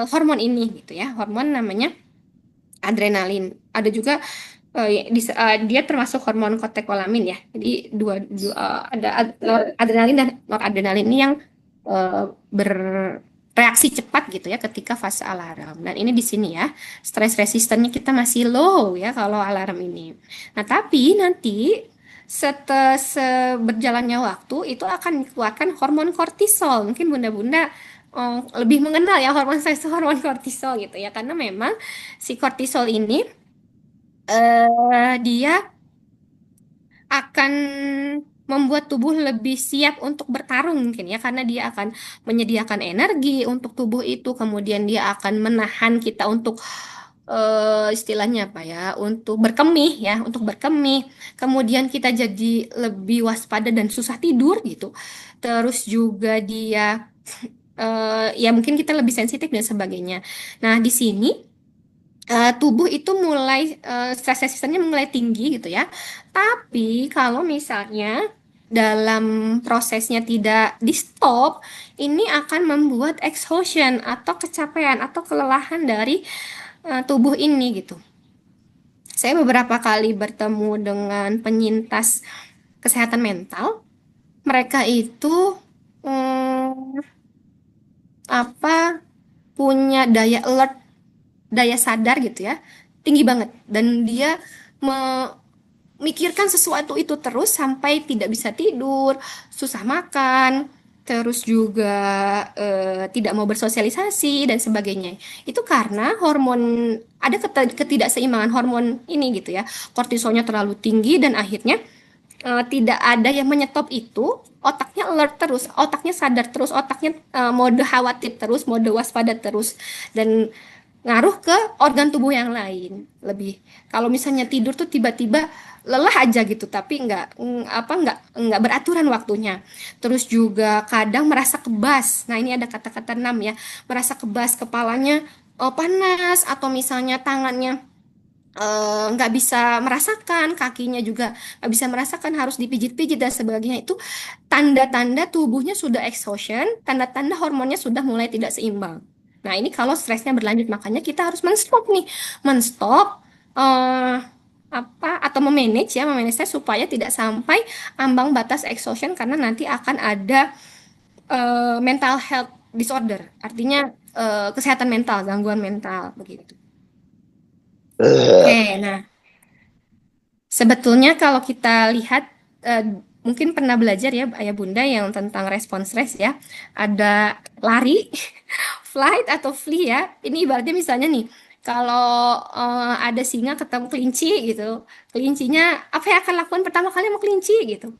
hormon ini gitu ya. Hormon namanya adrenalin. Ada juga dia termasuk hormon katekolamin ya. Jadi ada adrenalin dan noradrenalin ini yang bereaksi cepat gitu ya ketika fase alarm. Dan ini di sini ya, stres resistennya kita masih low ya kalau alarm ini. Nah, tapi nanti berjalannya waktu itu akan dikeluarkan hormon kortisol. Mungkin bunda-bunda lebih mengenal ya hormon kortisol gitu ya, karena memang si kortisol ini dia akan membuat tubuh lebih siap untuk bertarung mungkin ya, karena dia akan menyediakan energi untuk tubuh itu, kemudian dia akan menahan kita untuk istilahnya apa ya, untuk berkemih ya, kemudian kita jadi lebih waspada dan susah tidur gitu. Terus juga dia ya mungkin kita lebih sensitif dan sebagainya. Nah, di sini tubuh itu mulai stress resistennya mulai tinggi gitu ya. Tapi kalau misalnya dalam prosesnya tidak di stop, ini akan membuat exhaustion atau kecapean atau kelelahan dari tubuh ini gitu. Saya beberapa kali bertemu dengan penyintas kesehatan mental, mereka itu hmm, apa punya daya alert, daya sadar gitu ya, tinggi banget, dan dia memikirkan sesuatu itu terus sampai tidak bisa tidur, susah makan, terus juga tidak mau bersosialisasi dan sebagainya. Itu karena hormon ada ketidakseimbangan hormon ini gitu ya. Kortisolnya terlalu tinggi dan akhirnya tidak ada yang menyetop itu, otaknya alert terus, otaknya sadar terus, otaknya mode khawatir terus, mode waspada terus, dan ngaruh ke organ tubuh yang lain. Lebih kalau misalnya tidur tuh tiba-tiba lelah aja gitu, tapi nggak beraturan waktunya. Terus juga kadang merasa kebas. Nah, ini ada kata-kata 6 ya, merasa kebas, kepalanya panas, atau misalnya tangannya nggak bisa merasakan, kakinya juga nggak bisa merasakan, harus dipijit-pijit dan sebagainya. Itu tanda-tanda tubuhnya sudah exhaustion, tanda-tanda hormonnya sudah mulai tidak seimbang. Nah, ini kalau stresnya berlanjut, makanya kita harus menstop nih, menstop eh, atau memanage stres supaya tidak sampai ambang batas exhaustion, karena nanti akan ada mental health disorder, artinya kesehatan mental, gangguan mental begitu. Oke, nah sebetulnya kalau kita lihat, mungkin pernah belajar ya Ayah Bunda yang tentang respon stres ya. Ada lari, flight atau flee ya. Ini ibaratnya misalnya nih, kalau ada singa ketemu kelinci gitu. Kelincinya apa yang akan lakukan pertama kali sama kelinci gitu.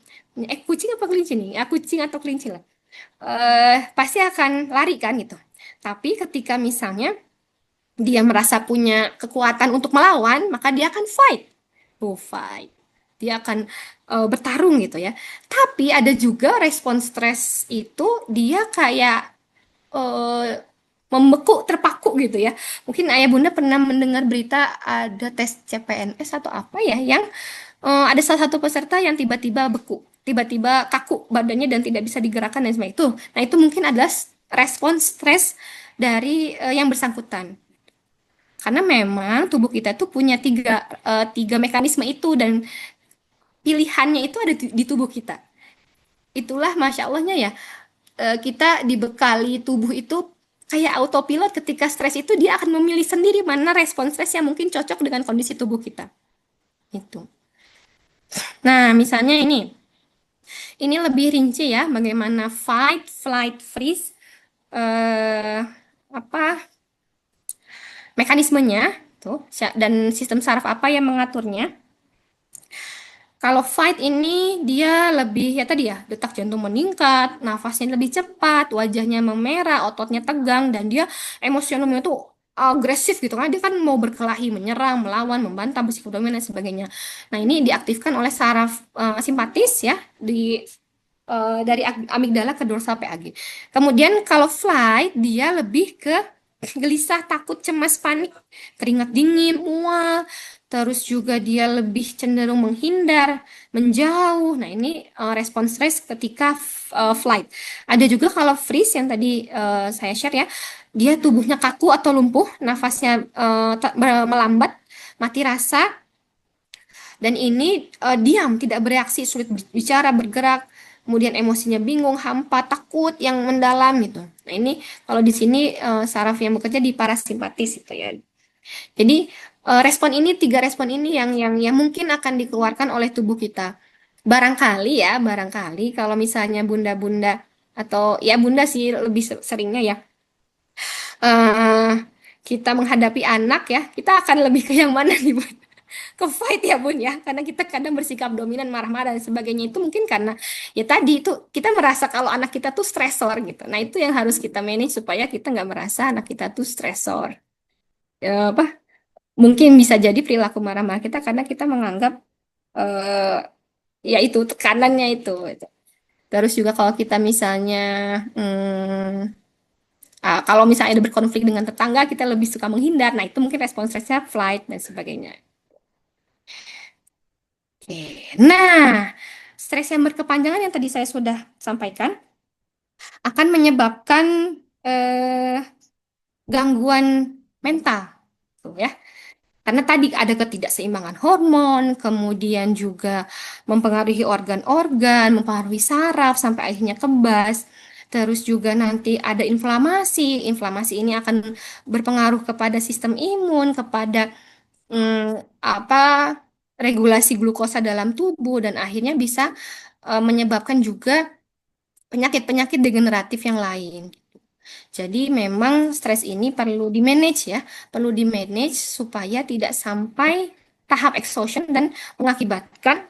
Kucing apa kelinci nih? Ya, kucing atau kelinci lah. Pasti akan lari kan gitu. Tapi ketika misalnya dia merasa punya kekuatan untuk melawan, maka dia akan fight. Fight. Dia akan bertarung gitu ya. Tapi ada juga respon stres itu dia kayak eh, membeku, terpaku gitu ya. Mungkin Ayah Bunda pernah mendengar berita ada tes CPNS atau apa ya, yang ada salah satu peserta yang tiba-tiba beku, tiba-tiba kaku badannya dan tidak bisa digerakkan dan sebagainya itu. Nah, itu mungkin adalah respon stres dari yang bersangkutan. Karena memang tubuh kita tuh punya tiga mekanisme itu, dan pilihannya itu ada di tubuh kita. Itulah Masya Allahnya ya, kita dibekali tubuh itu kayak autopilot. Ketika stres itu dia akan memilih sendiri mana respon stres yang mungkin cocok dengan kondisi tubuh kita. Itu. Nah, misalnya ini lebih rinci ya, bagaimana fight, flight, freeze, apa mekanismenya tuh, dan sistem saraf apa yang mengaturnya. Kalau fight ini dia lebih ya tadi ya, detak jantung meningkat, nafasnya lebih cepat, wajahnya memerah, ototnya tegang, dan dia emosionalnya tuh agresif gitu kan. Dia kan mau berkelahi, menyerang, melawan, membantah, bersikup dominan dan sebagainya. Nah, ini diaktifkan oleh saraf simpatis ya, dari amigdala ke dorsal PAG. Kemudian kalau flight dia lebih ke gelisah, takut, cemas, panik, keringat dingin, mual, terus juga dia lebih cenderung menghindar, menjauh. Nah, ini respon stres ketika flight. Ada juga kalau freeze yang tadi saya share ya, dia tubuhnya kaku atau lumpuh, nafasnya melambat, mati rasa, dan ini diam, tidak bereaksi, sulit bicara, bergerak, kemudian emosinya bingung, hampa, takut yang mendalam gitu. Nah, ini kalau di sini saraf yang bekerja di parasimpatis gitu ya. Jadi tiga respon ini yang mungkin akan dikeluarkan oleh tubuh kita. Barangkali kalau misalnya bunda-bunda, atau ya bunda sih lebih seringnya ya, eh, kita menghadapi anak ya, kita akan lebih ke yang mana nih Bun? Ke fight ya Bun ya, karena kita kadang bersikap dominan, marah-marah dan sebagainya. Itu mungkin karena ya tadi itu kita merasa kalau anak kita tuh stresor gitu. Nah, itu yang harus kita manage supaya kita nggak merasa anak kita tuh stresor. Apa, mungkin bisa jadi perilaku marah-marah kita karena kita menganggap eh, ya itu tekanannya itu. Terus juga kalau kita misalnya kalau misalnya ada berkonflik dengan tetangga, kita lebih suka menghindar. Nah, itu mungkin respon stresnya flight dan sebagainya. Oke. Nah, stres yang berkepanjangan yang tadi saya sudah sampaikan akan menyebabkan gangguan mental, tuh ya. Karena tadi ada ketidakseimbangan hormon, kemudian juga mempengaruhi organ-organ, mempengaruhi saraf sampai akhirnya kebas. Terus juga nanti ada inflamasi. Inflamasi ini akan berpengaruh kepada sistem imun, kepada apa regulasi glukosa dalam tubuh dan akhirnya bisa menyebabkan juga penyakit-penyakit degeneratif yang lain. Jadi memang stres ini perlu di-manage ya, perlu di-manage supaya tidak sampai tahap exhaustion dan mengakibatkan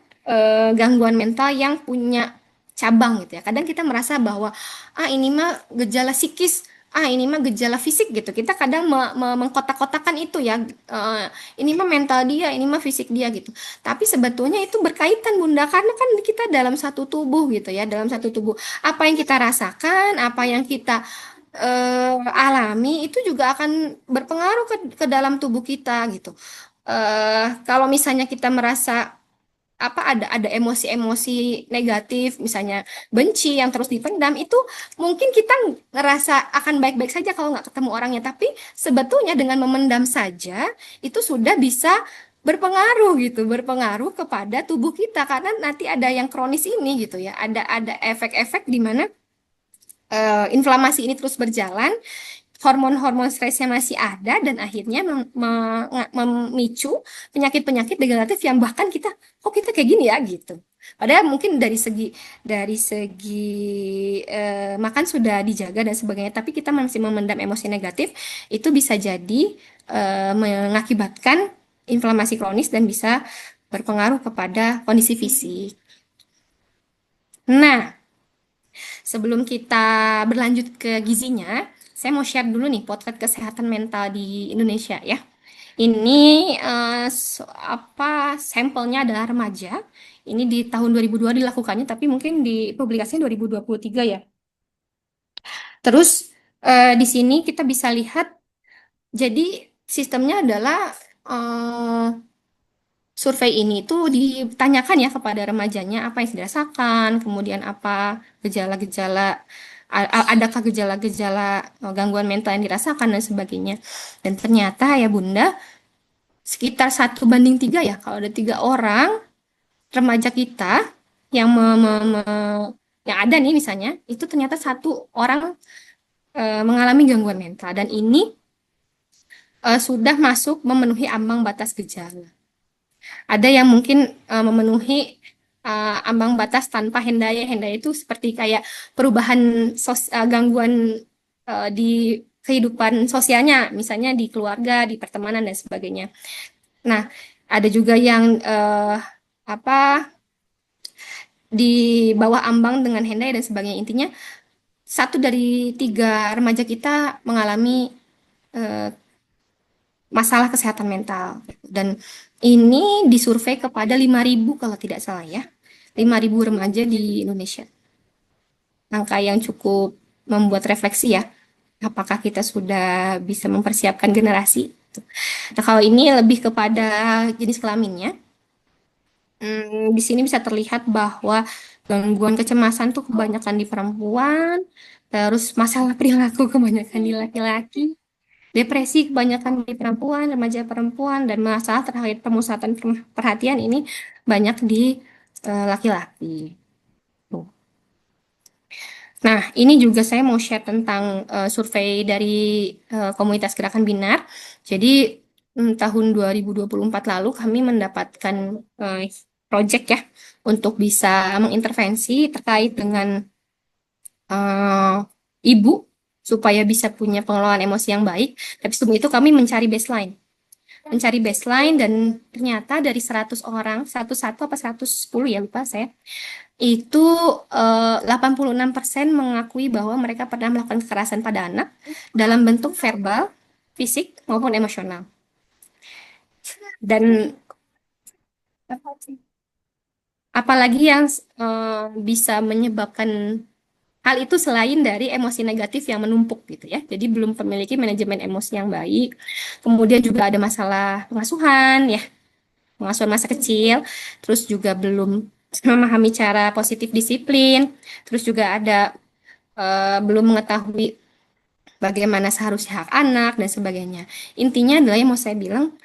gangguan mental yang punya cabang gitu ya. Kadang kita merasa bahwa ini mah gejala psikis, ini mah gejala fisik gitu. Kita kadang mengkotak-kotakan itu ya. Ini mah mental dia, ini mah fisik dia gitu. Tapi sebetulnya itu berkaitan Bunda karena kan kita dalam satu tubuh gitu ya, dalam satu tubuh. Apa yang kita rasakan, apa yang kita alami itu juga akan berpengaruh ke dalam tubuh kita gitu. Kalau misalnya kita merasa ada emosi-emosi negatif, misalnya benci yang terus dipendam, itu mungkin kita ngerasa akan baik-baik saja kalau nggak ketemu orangnya. Tapi sebetulnya dengan memendam saja itu sudah bisa berpengaruh gitu, berpengaruh kepada tubuh kita karena nanti ada yang kronis ini gitu ya, ada efek-efek di mana inflamasi ini terus berjalan, hormon-hormon stresnya masih ada dan akhirnya memicu penyakit-penyakit degeneratif yang bahkan kok kita kayak gini ya gitu. Padahal mungkin dari segi makan sudah dijaga dan sebagainya, tapi kita masih memendam emosi negatif, itu bisa jadi mengakibatkan inflamasi kronis dan bisa berpengaruh kepada kondisi fisik. Nah, sebelum kita berlanjut ke gizinya, saya mau share dulu nih potret kesehatan mental di Indonesia ya. Ini sampelnya adalah remaja. Ini di tahun 2002 dilakukannya, tapi mungkin di publikasinya 2023 ya. Terus di sini kita bisa lihat, jadi sistemnya adalah survei ini tuh ditanyakan ya kepada remajanya apa yang dirasakan, kemudian apa gejala-gejala, adakah gejala-gejala gangguan mental yang dirasakan dan sebagainya. Dan ternyata ya Bunda, sekitar 1:3 ya, kalau ada 3 orang remaja kita yang yang ada nih misalnya, itu ternyata 1 orang mengalami gangguan mental dan ini sudah masuk memenuhi ambang batas gejala. Ada yang mungkin memenuhi ambang batas tanpa hendaya. Hendaya itu seperti kayak perubahan gangguan di kehidupan sosialnya, misalnya di keluarga, di pertemanan dan sebagainya. Nah, ada juga yang di bawah ambang dengan hendaya dan sebagainya. Intinya 1 dari 3 remaja kita mengalami masalah kesehatan mental dan ini disurvei kepada 5.000 kalau tidak salah ya, 5.000 remaja di Indonesia. Angka yang cukup membuat refleksi ya, apakah kita sudah bisa mempersiapkan generasi. Nah, kalau ini lebih kepada jenis kelaminnya. Di sini bisa terlihat bahwa gangguan kecemasan tuh kebanyakan di perempuan, terus masalah perilaku kebanyakan di laki-laki. Depresi kebanyakan di perempuan, remaja perempuan, dan masalah terkait pemusatan perhatian ini banyak di laki-laki. Nah, ini juga saya mau share tentang survei dari komunitas Gerakan Binar. Jadi, tahun 2024 lalu kami mendapatkan project ya, untuk bisa mengintervensi terkait dengan ibu, supaya bisa punya pengelolaan emosi yang baik. Tapi sebelum itu kami mencari baseline dan ternyata dari 100 orang, 101 apa 110 ya lupa saya, itu 86% mengakui bahwa mereka pernah melakukan kekerasan pada anak dalam bentuk verbal, fisik maupun emosional. Dan apalagi yang bisa menyebabkan hal itu selain dari emosi negatif yang menumpuk gitu ya. Jadi belum memiliki manajemen emosi yang baik. Kemudian juga ada masalah pengasuhan ya. Pengasuhan masa kecil. Terus juga belum memahami cara positif disiplin. Terus juga ada belum mengetahui bagaimana seharusnya hak anak dan sebagainya. Intinya adalah yang mau saya bilang,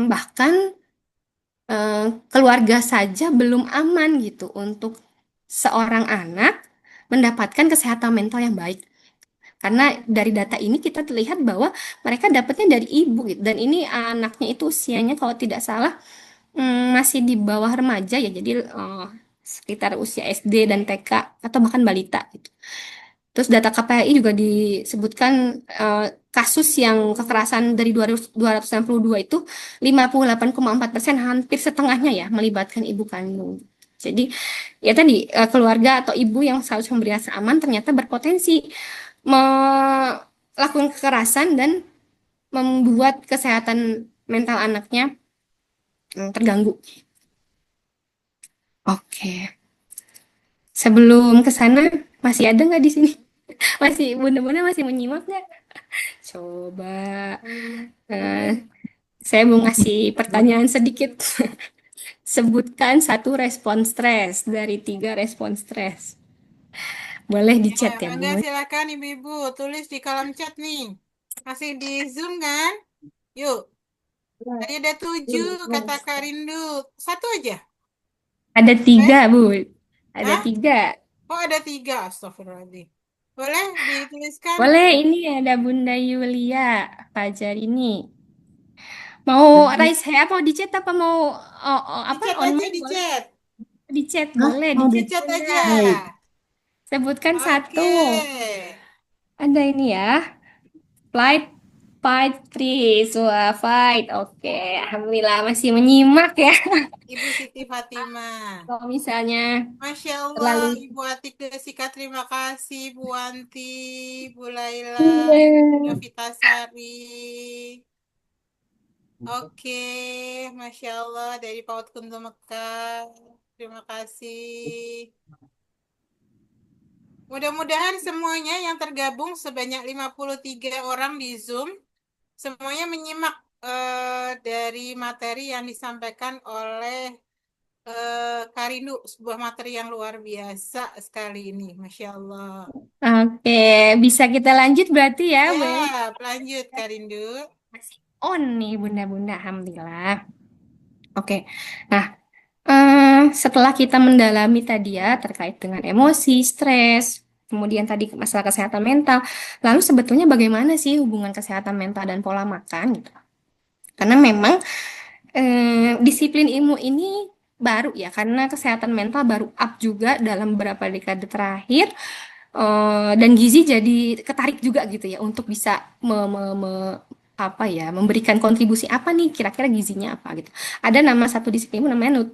Bahkan keluarga saja belum aman gitu untuk seorang anak mendapatkan kesehatan mental yang baik. Karena dari data ini kita terlihat bahwa mereka dapatnya dari ibu gitu. Dan ini anaknya itu usianya kalau tidak salah masih di bawah remaja ya. Jadi sekitar usia SD dan TK atau bahkan balita gitu. Terus data KPAI juga disebutkan kasus yang kekerasan dari 262 itu 58,4%, hampir setengahnya ya melibatkan ibu kandung. Jadi ya tadi keluarga atau ibu yang seharusnya memberi rasa aman ternyata berpotensi melakukan kekerasan dan membuat kesehatan mental anaknya terganggu. Oke, sebelum ke sana masih ada nggak di sini? Masih bunda-bunda masih menyimak nggak? Coba saya mau ngasih pertanyaan sedikit. Sebutkan satu respon stres dari 3 respon stres. Boleh di chat ya, Bu. Mangga silakan ibu-ibu tulis di kolom chat nih. Masih di Zoom kan? Yuk. Tadi ada 7 kata Kak Rindu. Satu aja. Ada 3, Bu. Ada Hah? 3. Oh, ada 3. Astagfirullahaladzim. Boleh dituliskan? Boleh, ini ada Bunda Yulia Fajar ini. Mau raise hand apa di chat apa mau Di chat on aja, mic di boleh? chat. Di chat Hah? boleh, Mau di Di chat chat Bunda. aja. Baik. Sebutkan Oke. satu. Ada ini ya. Flight, fight, freeze. Wah, fight. Oke, alhamdulillah masih menyimak ya. Ibu Siti Fatimah. Kalau misalnya Masya Allah, terlalu Ibu Atik Desika, terima kasih. Bu Wanti, Bu Laila, Iya. Bu Novitasari. Oke, Masya Allah, dari PAUD Kunto Mekah. Terima kasih. Mudah-mudahan semuanya yang tergabung sebanyak 53 orang di Zoom, semuanya menyimak dari materi yang disampaikan oleh Karindu, sebuah materi yang luar biasa sekali ini, Masya Allah. Oke, bisa kita lanjut berarti ya, Bu. Ya, lanjut Karindu. Masih on nih, Bunda-bunda. Alhamdulillah. Oke, nah setelah kita mendalami tadi ya terkait dengan emosi, stres, kemudian tadi masalah kesehatan mental, lalu sebetulnya bagaimana sih hubungan kesehatan mental dan pola makan gitu? Karena memang disiplin ilmu ini baru ya, karena kesehatan mental baru up juga dalam beberapa dekade terakhir, dan gizi jadi ketarik juga gitu ya untuk bisa apa ya memberikan kontribusi apa nih kira-kira gizinya apa gitu. Ada nama satu disiplin namanya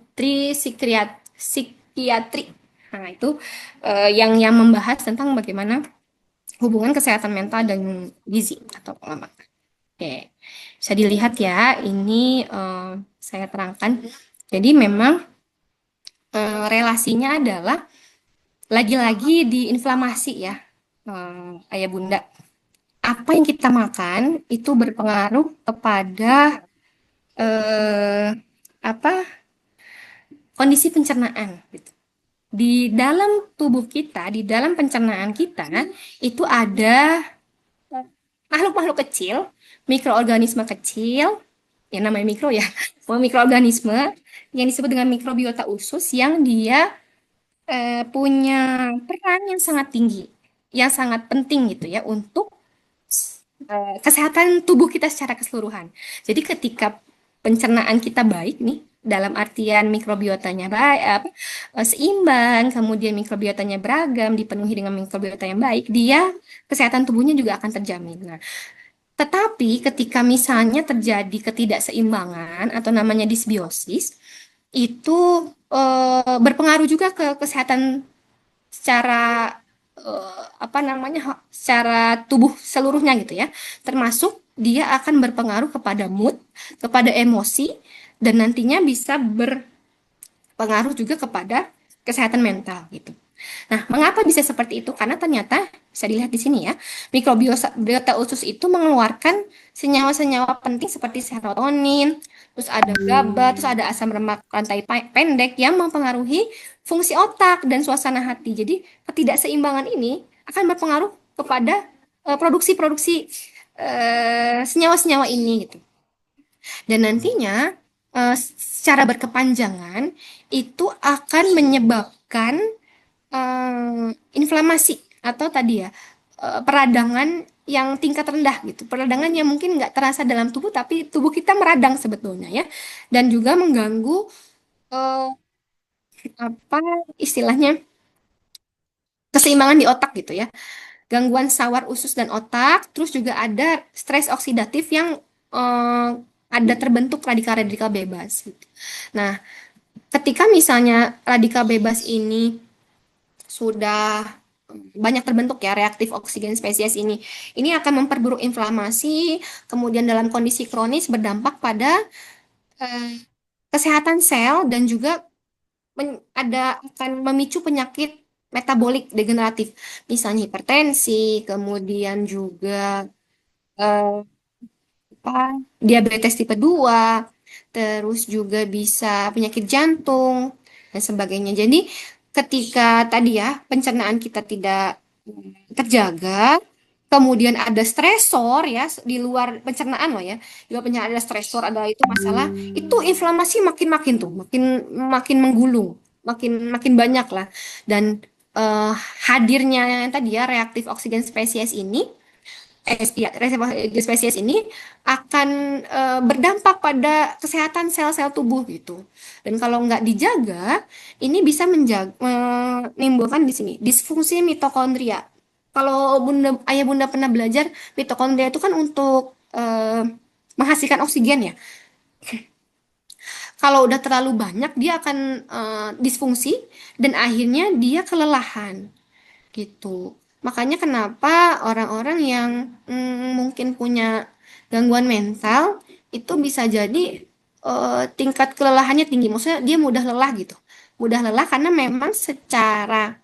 psikiatri. Nah, itu yang membahas tentang bagaimana hubungan kesehatan mental dan gizi atau pola makan. Oke, bisa dilihat ya, ini saya terangkan. Jadi memang relasinya adalah lagi-lagi di inflamasi ya, ayah bunda. Apa yang kita makan itu berpengaruh kepada apa kondisi pencernaan gitu. Di dalam tubuh kita, di dalam pencernaan kita itu ada makhluk-makhluk kecil, mikroorganisme kecil, yang namanya mikro ya, mikroorganisme yang disebut dengan mikrobiota usus yang dia punya peran yang sangat tinggi, yang sangat penting gitu ya untuk kesehatan tubuh kita secara keseluruhan. Jadi ketika pencernaan kita baik nih, dalam artian mikrobiotanya baik, seimbang, kemudian mikrobiotanya beragam, dipenuhi dengan mikrobiota yang baik, dia kesehatan tubuhnya juga akan terjamin. Nah, tetapi ketika misalnya terjadi ketidakseimbangan atau namanya disbiosis, itu berpengaruh juga ke kesehatan secara apa namanya secara tubuh seluruhnya gitu ya, termasuk dia akan berpengaruh kepada mood, kepada emosi, dan nantinya bisa berpengaruh juga kepada kesehatan mental gitu. Nah, mengapa bisa seperti itu? Karena ternyata bisa dilihat di sini ya, mikrobiota usus itu mengeluarkan senyawa-senyawa penting seperti serotonin, terus ada GABA, terus ada asam lemak rantai pendek yang mempengaruhi fungsi otak dan suasana hati. Jadi ketidakseimbangan ini akan berpengaruh kepada produksi-produksi senyawa-senyawa ini gitu. Dan nantinya secara berkepanjangan itu akan menyebabkan inflamasi atau tadi ya peradangan yang tingkat rendah gitu. Peradangan yang mungkin nggak terasa dalam tubuh tapi tubuh kita meradang sebetulnya ya. Dan juga mengganggu eh, apa istilahnya keseimbangan di otak gitu ya. Gangguan sawar usus dan otak, terus juga ada stres oksidatif yang ada terbentuk radikal-radikal bebas gitu. Nah, ketika misalnya radikal bebas ini sudah banyak terbentuk ya reaktif oksigen spesies ini akan memperburuk inflamasi, kemudian dalam kondisi kronis berdampak pada eh, kesehatan sel dan juga akan memicu penyakit metabolik degeneratif, misalnya hipertensi, kemudian juga eh, diabetes tipe 2, terus juga bisa penyakit jantung dan sebagainya. Jadi ketika tadi ya pencernaan kita tidak terjaga, kemudian ada stresor ya di luar pencernaan loh ya. Di luar pencernaan ada stresor, ada itu masalah, itu inflamasi makin-makin tuh, makin makin menggulung, makin makin banyak lah. Dan eh, hadirnya yang tadi ya reaktif oksigen spesies ini ya, reaktif spesies ini akan berdampak pada kesehatan sel-sel tubuh gitu. Dan kalau nggak dijaga, ini bisa menimbulkan di sini disfungsi mitokondria. Kalau ayah bunda pernah belajar, mitokondria itu kan untuk menghasilkan oksigen ya. Kalau udah terlalu banyak, dia akan disfungsi dan akhirnya dia kelelahan gitu. Makanya kenapa orang-orang yang mungkin punya gangguan mental itu bisa jadi tingkat kelelahannya tinggi. Maksudnya dia mudah lelah gitu. Mudah lelah karena memang secara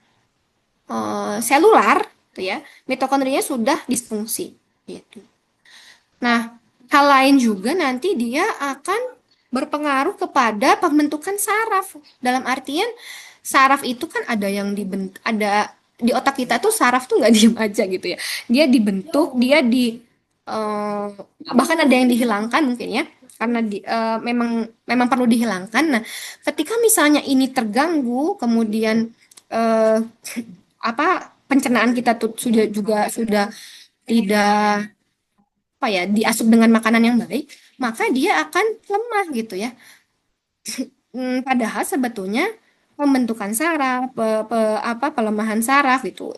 selular gitu ya, mitokondrianya sudah disfungsi gitu. Nah, hal lain juga nanti dia akan berpengaruh kepada pembentukan saraf. Dalam artian saraf itu kan ada yang ada di otak kita tuh saraf tuh nggak diem aja gitu ya. Dia dibentuk, dia eh, bahkan ada yang dihilangkan mungkin ya karena memang perlu dihilangkan. Nah, ketika misalnya ini terganggu, kemudian eh, pencernaan kita tuh sudah tidak diasup dengan makanan yang baik, maka dia akan lemah gitu ya. Padahal sebetulnya pembentukan saraf, pelemahan saraf gitu,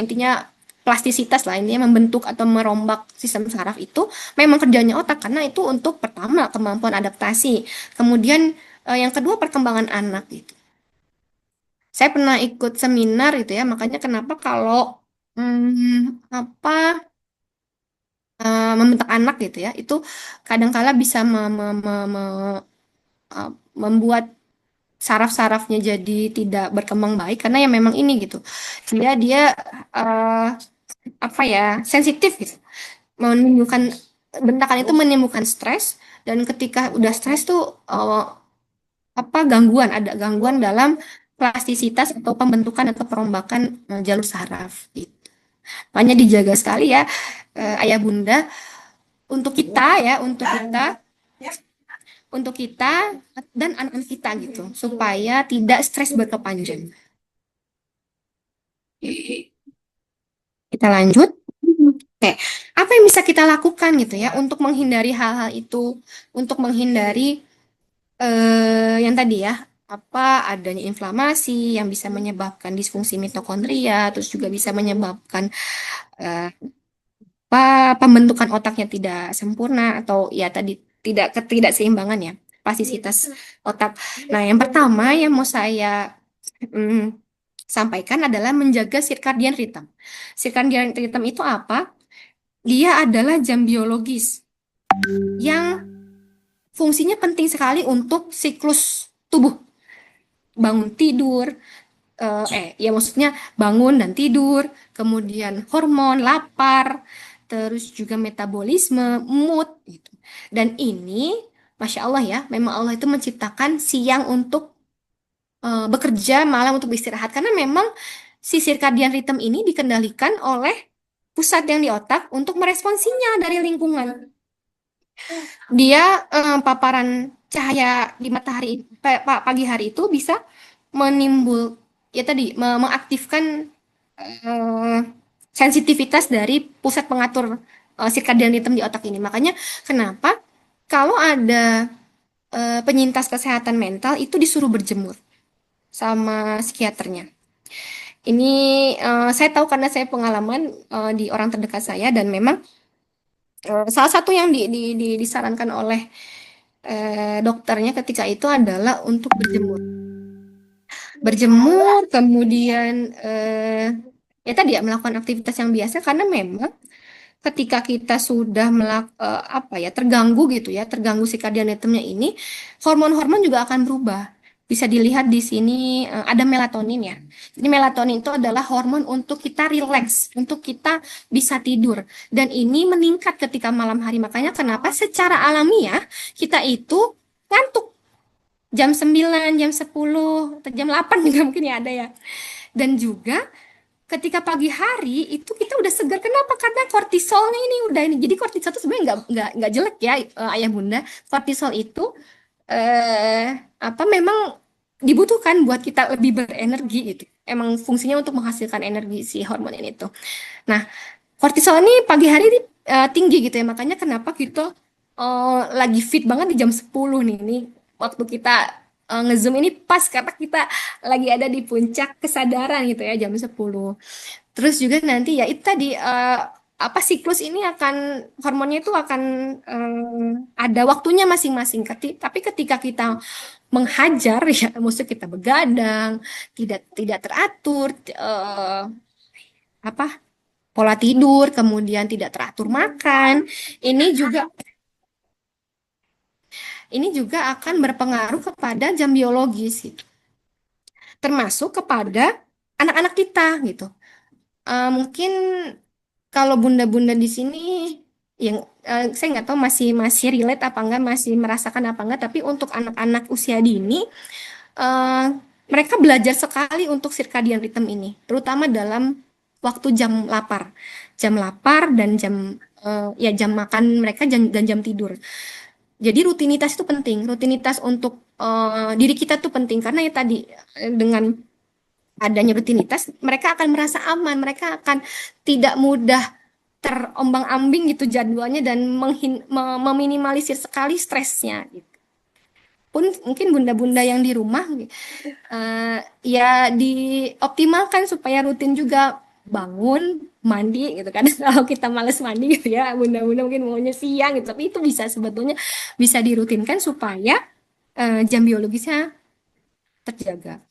intinya plastisitas lah, intinya membentuk atau merombak sistem saraf itu memang kerjanya otak karena itu untuk pertama kemampuan adaptasi, kemudian yang kedua perkembangan anak gitu. Saya pernah ikut seminar gitu ya, makanya kenapa kalau membentak anak gitu ya, itu kadangkala bisa membuat saraf-sarafnya jadi tidak berkembang baik karena ya memang ini gitu. Dia eh, sensitif gitu. Menimbulkan bentakan itu menimbulkan stres dan ketika udah stres tuh ada gangguan dalam plastisitas atau pembentukan atau perombakan jalur saraf gitu. Makanya dijaga sekali ya ayah bunda untuk kita dan anak-anak kita gitu supaya tidak stres berkepanjangan. Kita lanjut. Oke, apa yang bisa kita lakukan gitu ya untuk menghindari hal-hal itu, untuk menghindari yang tadi ya, adanya inflamasi yang bisa menyebabkan disfungsi mitokondria, terus juga bisa menyebabkan eh, pembentukan otaknya tidak sempurna atau ya tadi tidak ketidakseimbangan ya, plastisitas otak. Nah, yang pertama yang mau saya sampaikan adalah menjaga circadian rhythm. Circadian rhythm itu apa? Dia adalah jam biologis yang fungsinya penting sekali untuk siklus tubuh. Bangun tidur, ya maksudnya bangun dan tidur, kemudian hormon, lapar, terus juga metabolisme, mood, gitu. Dan ini, Masya Allah ya, memang Allah itu menciptakan siang untuk bekerja, malam untuk beristirahat. Karena memang si circadian rhythm ini dikendalikan oleh pusat yang di otak untuk merespon sinyal dari lingkungan. Dia paparan cahaya di matahari pagi hari itu bisa menimbul ya tadi mengaktifkan eh, sensitivitas dari pusat pengatur sirkadian ritme di otak ini. Makanya kenapa kalau ada penyintas kesehatan mental itu disuruh berjemur sama psikiaternya. Ini saya tahu karena saya pengalaman di orang terdekat saya dan memang salah satu yang disarankan oleh dokternya ketika itu adalah untuk berjemur. Berjemur, kemudian ya tadi ya melakukan aktivitas yang biasa karena memang ketika kita sudah apa ya terganggu gitu ya, terganggu circadian rhythm-nya ini, hormon-hormon juga akan berubah. Bisa dilihat di sini ada melatonin ya. Jadi melatonin itu adalah hormon untuk kita rileks, untuk kita bisa tidur. Dan ini meningkat ketika malam hari. Makanya kenapa secara alamiah kita itu ngantuk jam 9, jam 10, atau jam 8 juga mungkin ya ada ya. Dan juga ketika pagi hari itu kita udah segar. Kenapa? Karena kortisolnya ini udah ini. Jadi kortisol itu sebenarnya nggak jelek ya ayah bunda. Kortisol itu apa memang dibutuhkan buat kita lebih berenergi gitu. Emang fungsinya untuk menghasilkan energi si hormon ini tuh. Nah, kortisol ini pagi hari ini tinggi gitu ya. Makanya kenapa kita lagi fit banget di jam 10 nih. Ini waktu kita ngezoom ini pas karena kita lagi ada di puncak kesadaran gitu ya jam 10. Terus juga nanti ya itu tadi apa siklus ini akan hormonnya itu akan ada waktunya masing-masing. Tapi ketika kita menghajar ya, maksudnya kita begadang, tidak teratur apa pola tidur, kemudian tidak teratur makan, ini juga akan berpengaruh kepada jam biologis gitu. Termasuk kepada anak-anak kita gitu. Mungkin kalau bunda-bunda di sini yang saya nggak tahu masih relate apa enggak, masih merasakan apa enggak, tapi untuk anak-anak usia dini mereka belajar sekali untuk circadian rhythm ini, terutama dalam waktu jam lapar dan ya jam makan mereka dan jam tidur. Jadi rutinitas itu penting, rutinitas untuk diri kita tuh penting karena ya tadi dengan adanya rutinitas mereka akan merasa aman, mereka akan tidak mudah terombang-ambing gitu jadwalnya dan meminimalisir sekali stresnya gitu. Pun mungkin bunda-bunda yang di rumah ya dioptimalkan supaya rutin juga bangun mandi gitu kan. Kalau kita males mandi gitu ya bunda-bunda mungkin maunya siang gitu, tapi itu bisa sebetulnya bisa dirutinkan supaya jam biologisnya terjaga.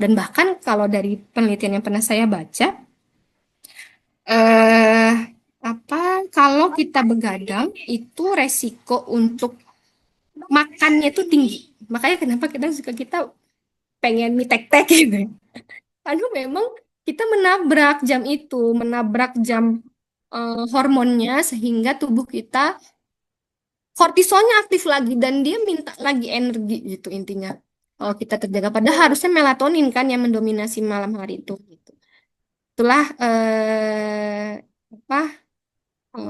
Dan bahkan kalau dari penelitian yang pernah saya baca eh kalau kita begadang itu resiko untuk makannya itu tinggi. Makanya kenapa kita pengen mie tek-tek gitu. Karena memang kita menabrak jam itu, menabrak jam hormonnya sehingga tubuh kita kortisolnya aktif lagi dan dia minta lagi energi gitu intinya. Kalau kita terjaga, padahal harusnya melatonin kan yang mendominasi malam hari itu. Gitu. Itulah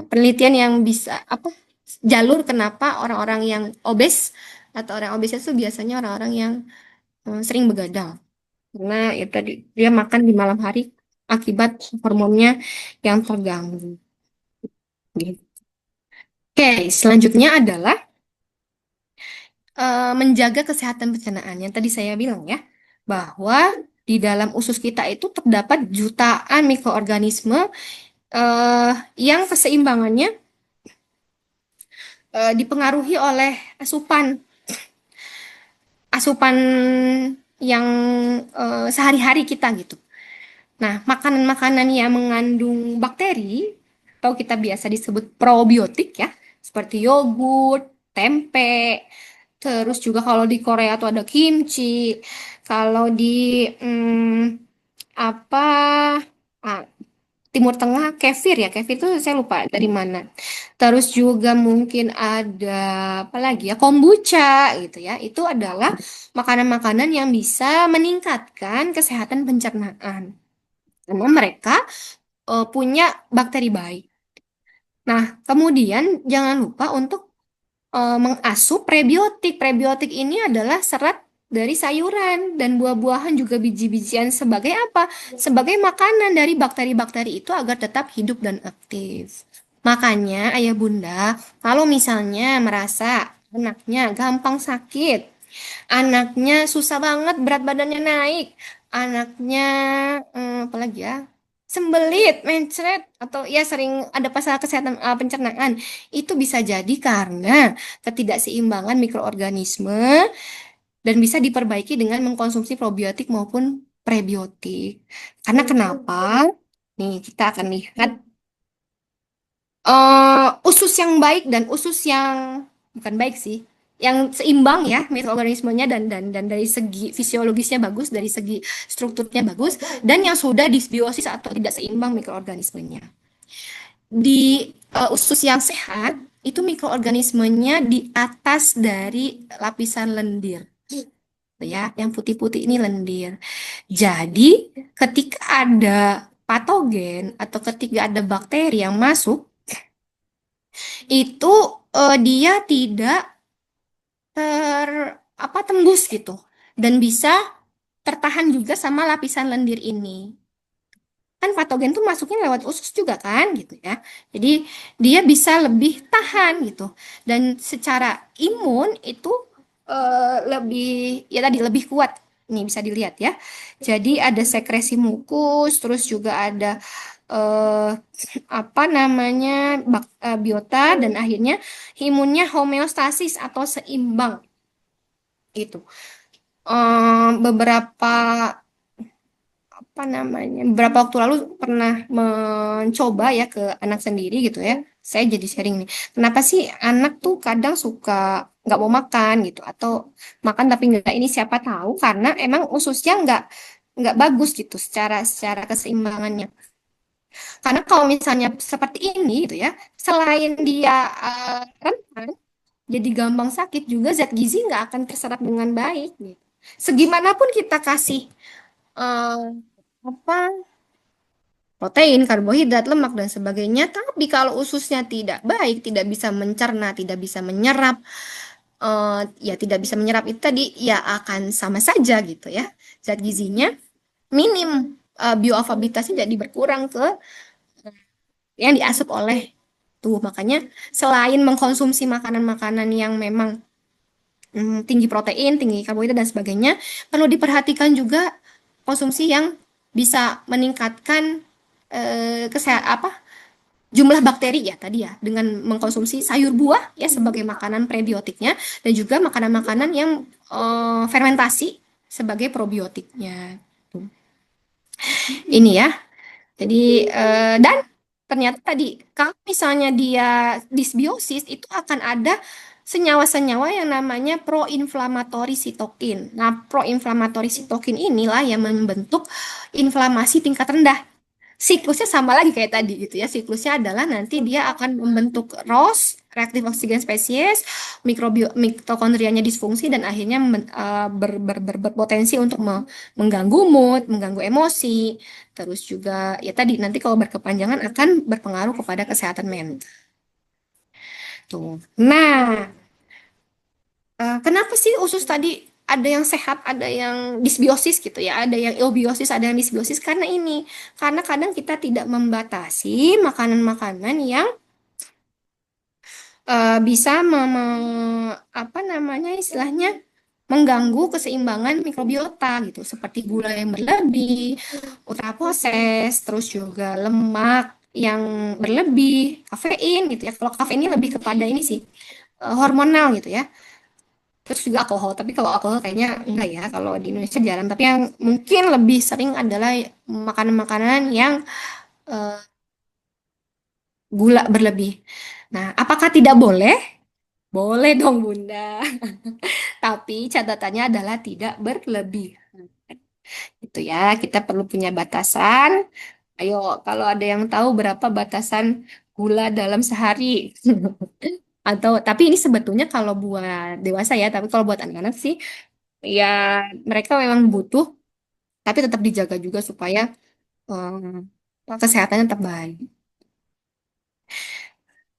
penelitian yang bisa jalur kenapa orang-orang yang obes atau orang obes itu biasanya orang-orang yang sering begadang. Karena ya tadi dia makan di malam hari akibat hormonnya yang terganggu. Gitu. Oke, selanjutnya adalah menjaga kesehatan pencernaan. Yang tadi saya bilang ya, bahwa di dalam usus kita itu terdapat jutaan mikroorganisme yang keseimbangannya dipengaruhi oleh asupan yang sehari-hari kita gitu. Nah, makanan-makanan yang mengandung bakteri atau kita biasa disebut probiotik ya, seperti yogurt, tempe, terus juga kalau di Korea tuh ada kimchi, kalau di Timur Tengah kefir ya, kefir itu saya lupa dari mana. Terus juga mungkin ada apa lagi ya, kombucha gitu ya. Itu adalah makanan-makanan yang bisa meningkatkan kesehatan pencernaan. Karena mereka punya bakteri baik. Nah, kemudian jangan lupa untuk mengasup prebiotik. Prebiotik ini adalah serat dari sayuran dan buah-buahan juga biji-bijian sebagai apa? Sebagai makanan dari bakteri-bakteri itu agar tetap hidup dan aktif. Makanya ayah bunda, kalau misalnya merasa anaknya gampang sakit, anaknya susah banget berat badannya naik, anaknya apalagi ya? Sembelit, mencret, atau ya sering ada masalah kesehatan pencernaan, itu bisa jadi karena ketidakseimbangan mikroorganisme dan bisa diperbaiki dengan mengkonsumsi probiotik maupun prebiotik. Karena kenapa? Nih, kita akan lihat usus yang baik dan usus yang bukan baik sih, yang seimbang ya mikroorganismenya dan dari segi fisiologisnya bagus, dari segi strukturnya bagus, dan yang sudah disbiosis atau tidak seimbang mikroorganismenya. Di usus yang sehat itu mikroorganismenya di atas dari lapisan lendir. Ya, yang putih-putih ini lendir. Jadi, ketika ada patogen atau ketika ada bakteri yang masuk, itu dia tidak tembus gitu dan bisa tertahan juga sama lapisan lendir ini. Kan patogen tuh masuknya lewat usus juga kan gitu ya. Jadi dia bisa lebih tahan gitu. Dan secara imun itu lebih ya tadi lebih kuat. Nih bisa dilihat ya. Jadi ada sekresi mukus, terus juga ada eh, apa namanya biota dan akhirnya imunnya homeostasis atau seimbang itu. Beberapa apa namanya beberapa waktu lalu pernah mencoba ya ke anak sendiri gitu ya, saya jadi sharing nih kenapa sih anak tuh kadang suka nggak mau makan gitu atau makan tapi nggak ini, siapa tahu karena emang ususnya nggak bagus gitu secara secara keseimbangannya. Karena kalau misalnya seperti ini gitu ya, selain dia rentan jadi gampang sakit, juga zat gizi nggak akan terserap dengan baik gitu. Segimanapun kita kasih eh, apa protein, karbohidrat, lemak dan sebagainya, tapi kalau ususnya tidak baik, tidak bisa mencerna, tidak bisa menyerap, ya tidak bisa menyerap itu tadi, ya akan sama saja gitu ya. Zat gizinya minim, bioavabitasnya jadi berkurang ke yang diasup oleh tubuh. Makanya selain mengkonsumsi makanan-makanan yang memang tinggi protein, tinggi karbohidrat dan sebagainya, perlu diperhatikan juga konsumsi yang bisa meningkatkan apa jumlah bakteri ya tadi ya dengan mengkonsumsi sayur buah ya sebagai makanan prebiotiknya dan juga makanan-makanan yang fermentasi sebagai probiotiknya. Ini ya. Jadi dan ternyata tadi kalau misalnya dia disbiosis itu akan ada senyawa-senyawa yang namanya proinflamatori sitokin. Nah, proinflamatori sitokin inilah yang membentuk inflamasi tingkat rendah. Siklusnya sama lagi kayak tadi gitu ya. Siklusnya adalah nanti dia akan membentuk ROS, reaktif oksigen spesies, mitokondrianya disfungsi dan akhirnya berpotensi untuk mengganggu mood, mengganggu emosi. Terus juga ya tadi nanti kalau berkepanjangan akan berpengaruh kepada kesehatan mental. Tuh. Nah, kenapa sih usus tadi ada yang sehat, ada yang disbiosis gitu ya, ada yang eubiosis, ada yang disbiosis karena ini. Karena kadang kita tidak membatasi makanan-makanan yang bisa apa namanya istilahnya mengganggu keseimbangan mikrobiota gitu, seperti gula yang berlebih, ultraproses, terus juga lemak yang berlebih, kafein gitu ya. Kalau kafein ini lebih kepada ini sih hormonal gitu ya. Terus juga alkohol, tapi kalau alkohol kayaknya enggak ya, kalau di Indonesia jarang. Tapi yang mungkin lebih sering adalah makanan-makanan yang eh, gula berlebih. Nah, apakah tidak boleh? Boleh dong, Bunda. Tapi catatannya adalah tidak berlebih. Itu ya, kita perlu punya batasan. Ayo, kalau ada yang tahu berapa batasan gula dalam sehari? Atau, tapi ini sebetulnya kalau buat dewasa ya, tapi kalau buat anak-anak sih, ya mereka memang butuh, tapi tetap dijaga juga supaya kesehatannya tetap baik.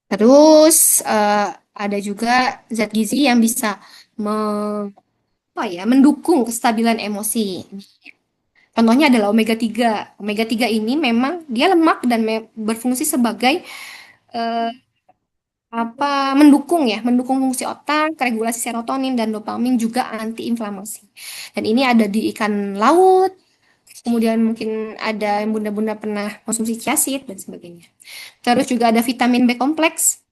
Terus ada juga zat gizi yang bisa mendukung kestabilan emosi. Contohnya adalah omega 3. Omega 3 ini memang dia lemak dan berfungsi sebagai eh, mendukung fungsi otak, regulasi serotonin dan dopamin, juga antiinflamasi. Dan ini ada di ikan laut, kemudian mungkin ada yang bunda-bunda pernah konsumsi chia seed dan sebagainya. Terus juga ada vitamin B kompleks.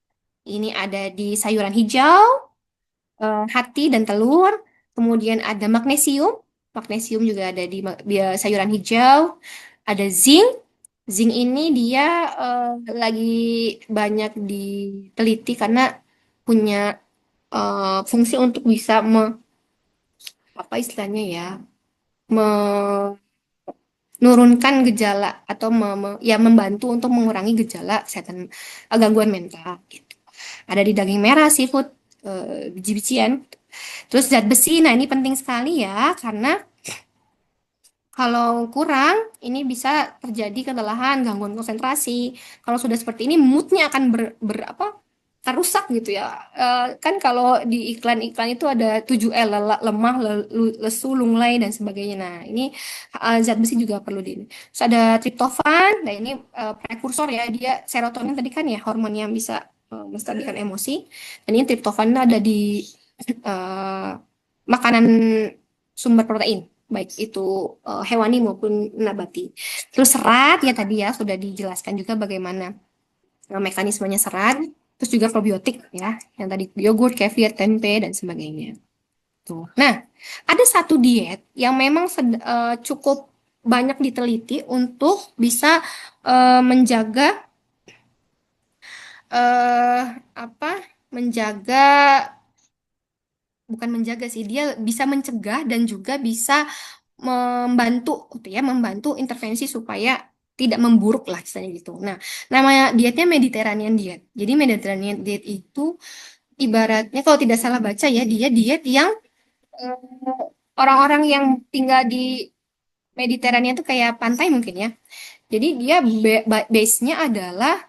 Ini ada di sayuran hijau, hati dan telur. Kemudian ada magnesium. Magnesium juga ada di sayuran hijau. Ada zinc. Zinc ini dia lagi banyak diteliti karena punya fungsi untuk bisa apa istilahnya ya, menurunkan gejala atau membantu untuk mengurangi gejala kesehatan gangguan mental gitu. Ada di daging merah, seafood, biji-bijian. Terus zat besi, nah ini penting sekali ya, karena kalau kurang, ini bisa terjadi kelelahan, gangguan konsentrasi. Kalau sudah seperti ini, moodnya akan terusak gitu ya. Kan kalau di iklan-iklan itu ada 7L, lemah, lesu, lunglai, dan sebagainya. Nah, ini zat besi juga perlu Terus ada triptofan, nah ini prekursor ya, dia serotonin tadi kan ya, hormon yang bisa menstabilkan emosi. Dan ini triptofan ada di eh, makanan sumber protein, baik itu hewani maupun nabati. Terus serat ya tadi ya sudah dijelaskan juga bagaimana mekanismenya serat. Terus juga probiotik ya, yang tadi yogurt, kefir, tempe dan sebagainya. Tuh. Nah, ada satu diet yang memang cukup banyak diteliti untuk bisa menjaga eh apa? Menjaga, bukan menjaga sih, dia bisa mencegah dan juga bisa membantu gitu ya, membantu intervensi supaya tidak memburuk lah istilahnya gitu. Nah, namanya dietnya Mediterranean diet. Jadi Mediterranean diet itu ibaratnya kalau tidak salah baca ya, dia diet yang eh, orang-orang yang tinggal di Mediterania itu kayak pantai mungkin ya. Jadi dia base-nya adalah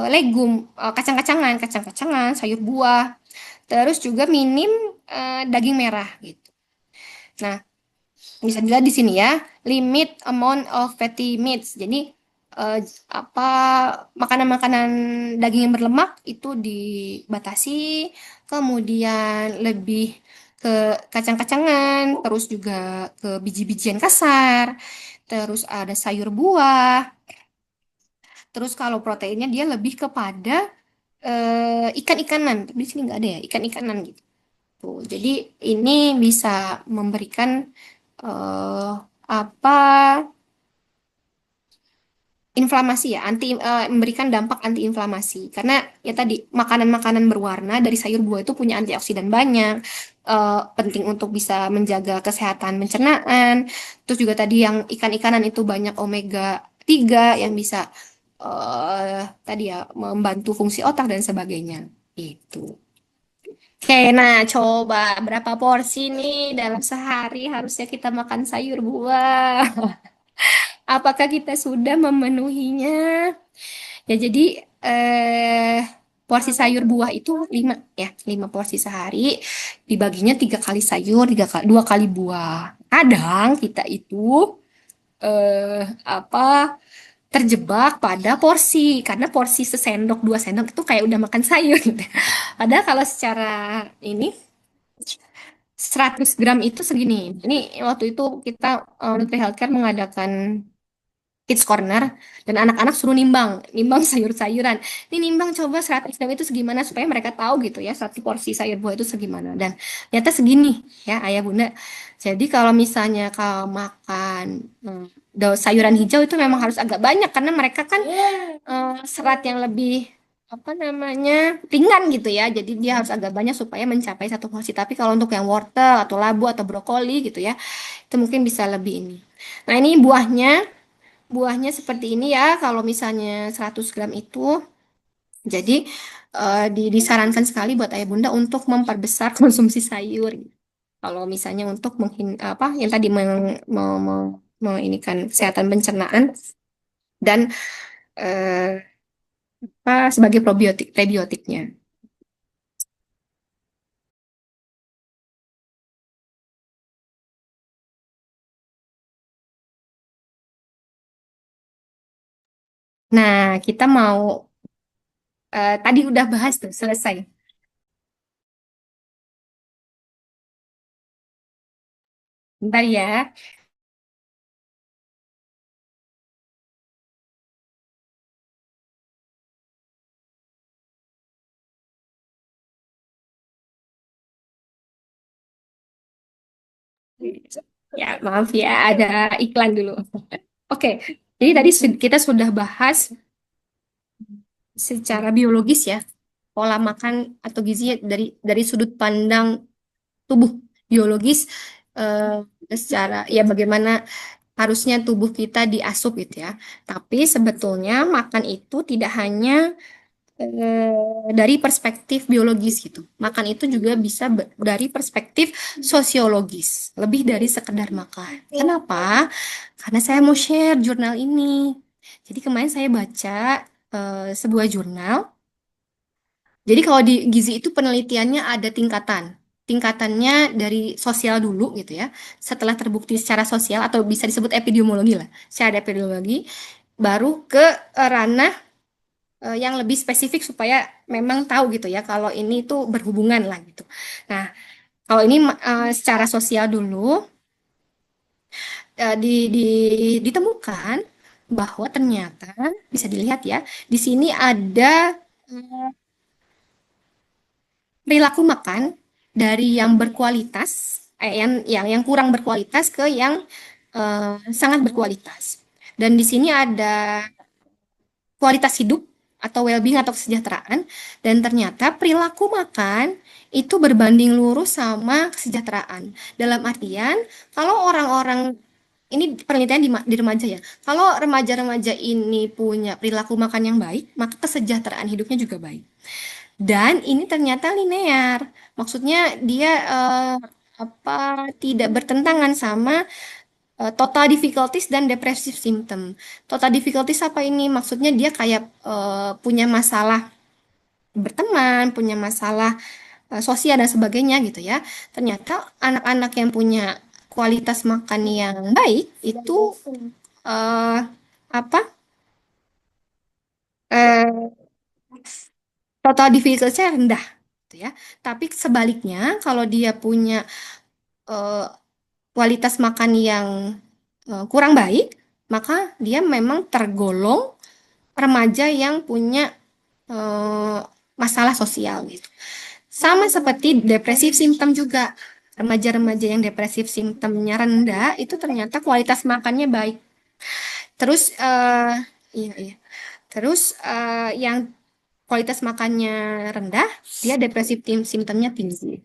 legum, kacang-kacangan, sayur buah, terus juga minim daging merah gitu. Nah, bisa dilihat di sini ya, limit amount of fatty meats. Jadi eh, apa makanan-makanan daging yang berlemak itu dibatasi, kemudian lebih ke kacang-kacangan, terus juga ke biji-bijian kasar, terus ada sayur buah, terus kalau proteinnya dia lebih kepada ikan-ikanan. Tapi di sini nggak ada ya, ikan-ikanan gitu. Jadi ini bisa memberikan eh, apa inflamasi ya, memberikan dampak antiinflamasi. Karena ya tadi makanan-makanan berwarna dari sayur buah itu punya antioksidan banyak, penting untuk bisa menjaga kesehatan pencernaan. Terus juga tadi yang ikan-ikanan itu banyak omega 3 yang bisa tadi ya membantu fungsi otak dan sebagainya. Itu. Oke, nah coba berapa porsi nih dalam sehari harusnya kita makan sayur buah? Apakah kita sudah memenuhinya? Ya, jadi porsi sayur buah itu 5 ya, 5 porsi sehari, dibaginya 3 kali sayur, 2 kali buah. Kadang kita itu eh apa terjebak pada porsi, karena porsi sesendok 2 sendok itu kayak udah makan sayur gitu. Padahal kalau secara ini 100 gram itu segini. Ini waktu itu kita Nutri Healthcare mengadakan Kids Corner dan anak-anak suruh nimbang sayur-sayuran. Ini nimbang coba 100 gram itu segimana supaya mereka tahu gitu ya satu porsi sayur buah itu segimana, dan ternyata segini ya ayah bunda. Jadi kalau misalnya kalau makan sayuran hijau itu memang harus agak banyak karena mereka kan serat yang lebih apa namanya ringan gitu ya. Jadi dia harus agak banyak supaya mencapai satu porsi. Tapi kalau untuk yang wortel atau labu atau brokoli gitu ya, itu mungkin bisa lebih ini. Nah, ini buahnya seperti ini ya, kalau misalnya 100 gram itu. Jadi disarankan sekali buat ayah bunda untuk memperbesar konsumsi sayur. Kalau misalnya untuk mungkin apa yang tadi ini kan kesehatan pencernaan dan eh, sebagai prebiotiknya. Nah, kita mau tadi udah bahas tuh, selesai. Bentar ya. Ya, maaf ya, ada iklan dulu. Oke, jadi tadi kita sudah bahas secara biologis ya, pola makan atau gizi dari sudut pandang tubuh biologis, eh, secara ya bagaimana harusnya tubuh kita diasup gitu ya. Tapi sebetulnya makan itu tidak hanya dari perspektif biologis gitu. Makan itu juga bisa dari perspektif sosiologis, lebih dari sekedar makan. Kenapa? Karena saya mau share jurnal ini. Jadi kemarin saya baca sebuah jurnal. Jadi kalau di gizi itu penelitiannya ada tingkatan. Tingkatannya dari sosial dulu gitu ya. Setelah terbukti secara sosial atau bisa disebut epidemiologi lah. Secara epidemiologi baru ke ranah yang lebih spesifik supaya memang tahu gitu ya kalau ini tuh berhubungan lah gitu. Nah, kalau ini secara sosial dulu ditemukan bahwa ternyata bisa dilihat ya di sini ada perilaku makan dari yang berkualitas, yang kurang berkualitas ke yang sangat berkualitas. Dan di sini ada kualitas hidup atau well-being atau kesejahteraan, dan ternyata perilaku makan itu berbanding lurus sama kesejahteraan. Dalam artian, kalau orang-orang ini penelitian di remaja ya. Kalau remaja-remaja ini punya perilaku makan yang baik, maka kesejahteraan hidupnya juga baik. Dan ini ternyata linear. Maksudnya dia tidak bertentangan sama total difficulties dan depressive symptom. Total difficulties apa ini? Maksudnya dia kayak punya masalah berteman, punya masalah sosial dan sebagainya gitu ya. Ternyata anak-anak yang punya kualitas makan yang baik itu eh, apa? eh, total difficulty-nya rendah gitu ya. Tapi sebaliknya kalau dia punya eh, kualitas makan yang kurang baik, maka dia memang tergolong remaja yang punya eh, masalah sosial gitu. Sama seperti depresif simptom juga. Remaja-remaja yang depresif simptomnya rendah itu ternyata kualitas makannya baik. Terus iya iya. Terus yang kualitas makannya rendah, dia depresif simptomnya tinggi.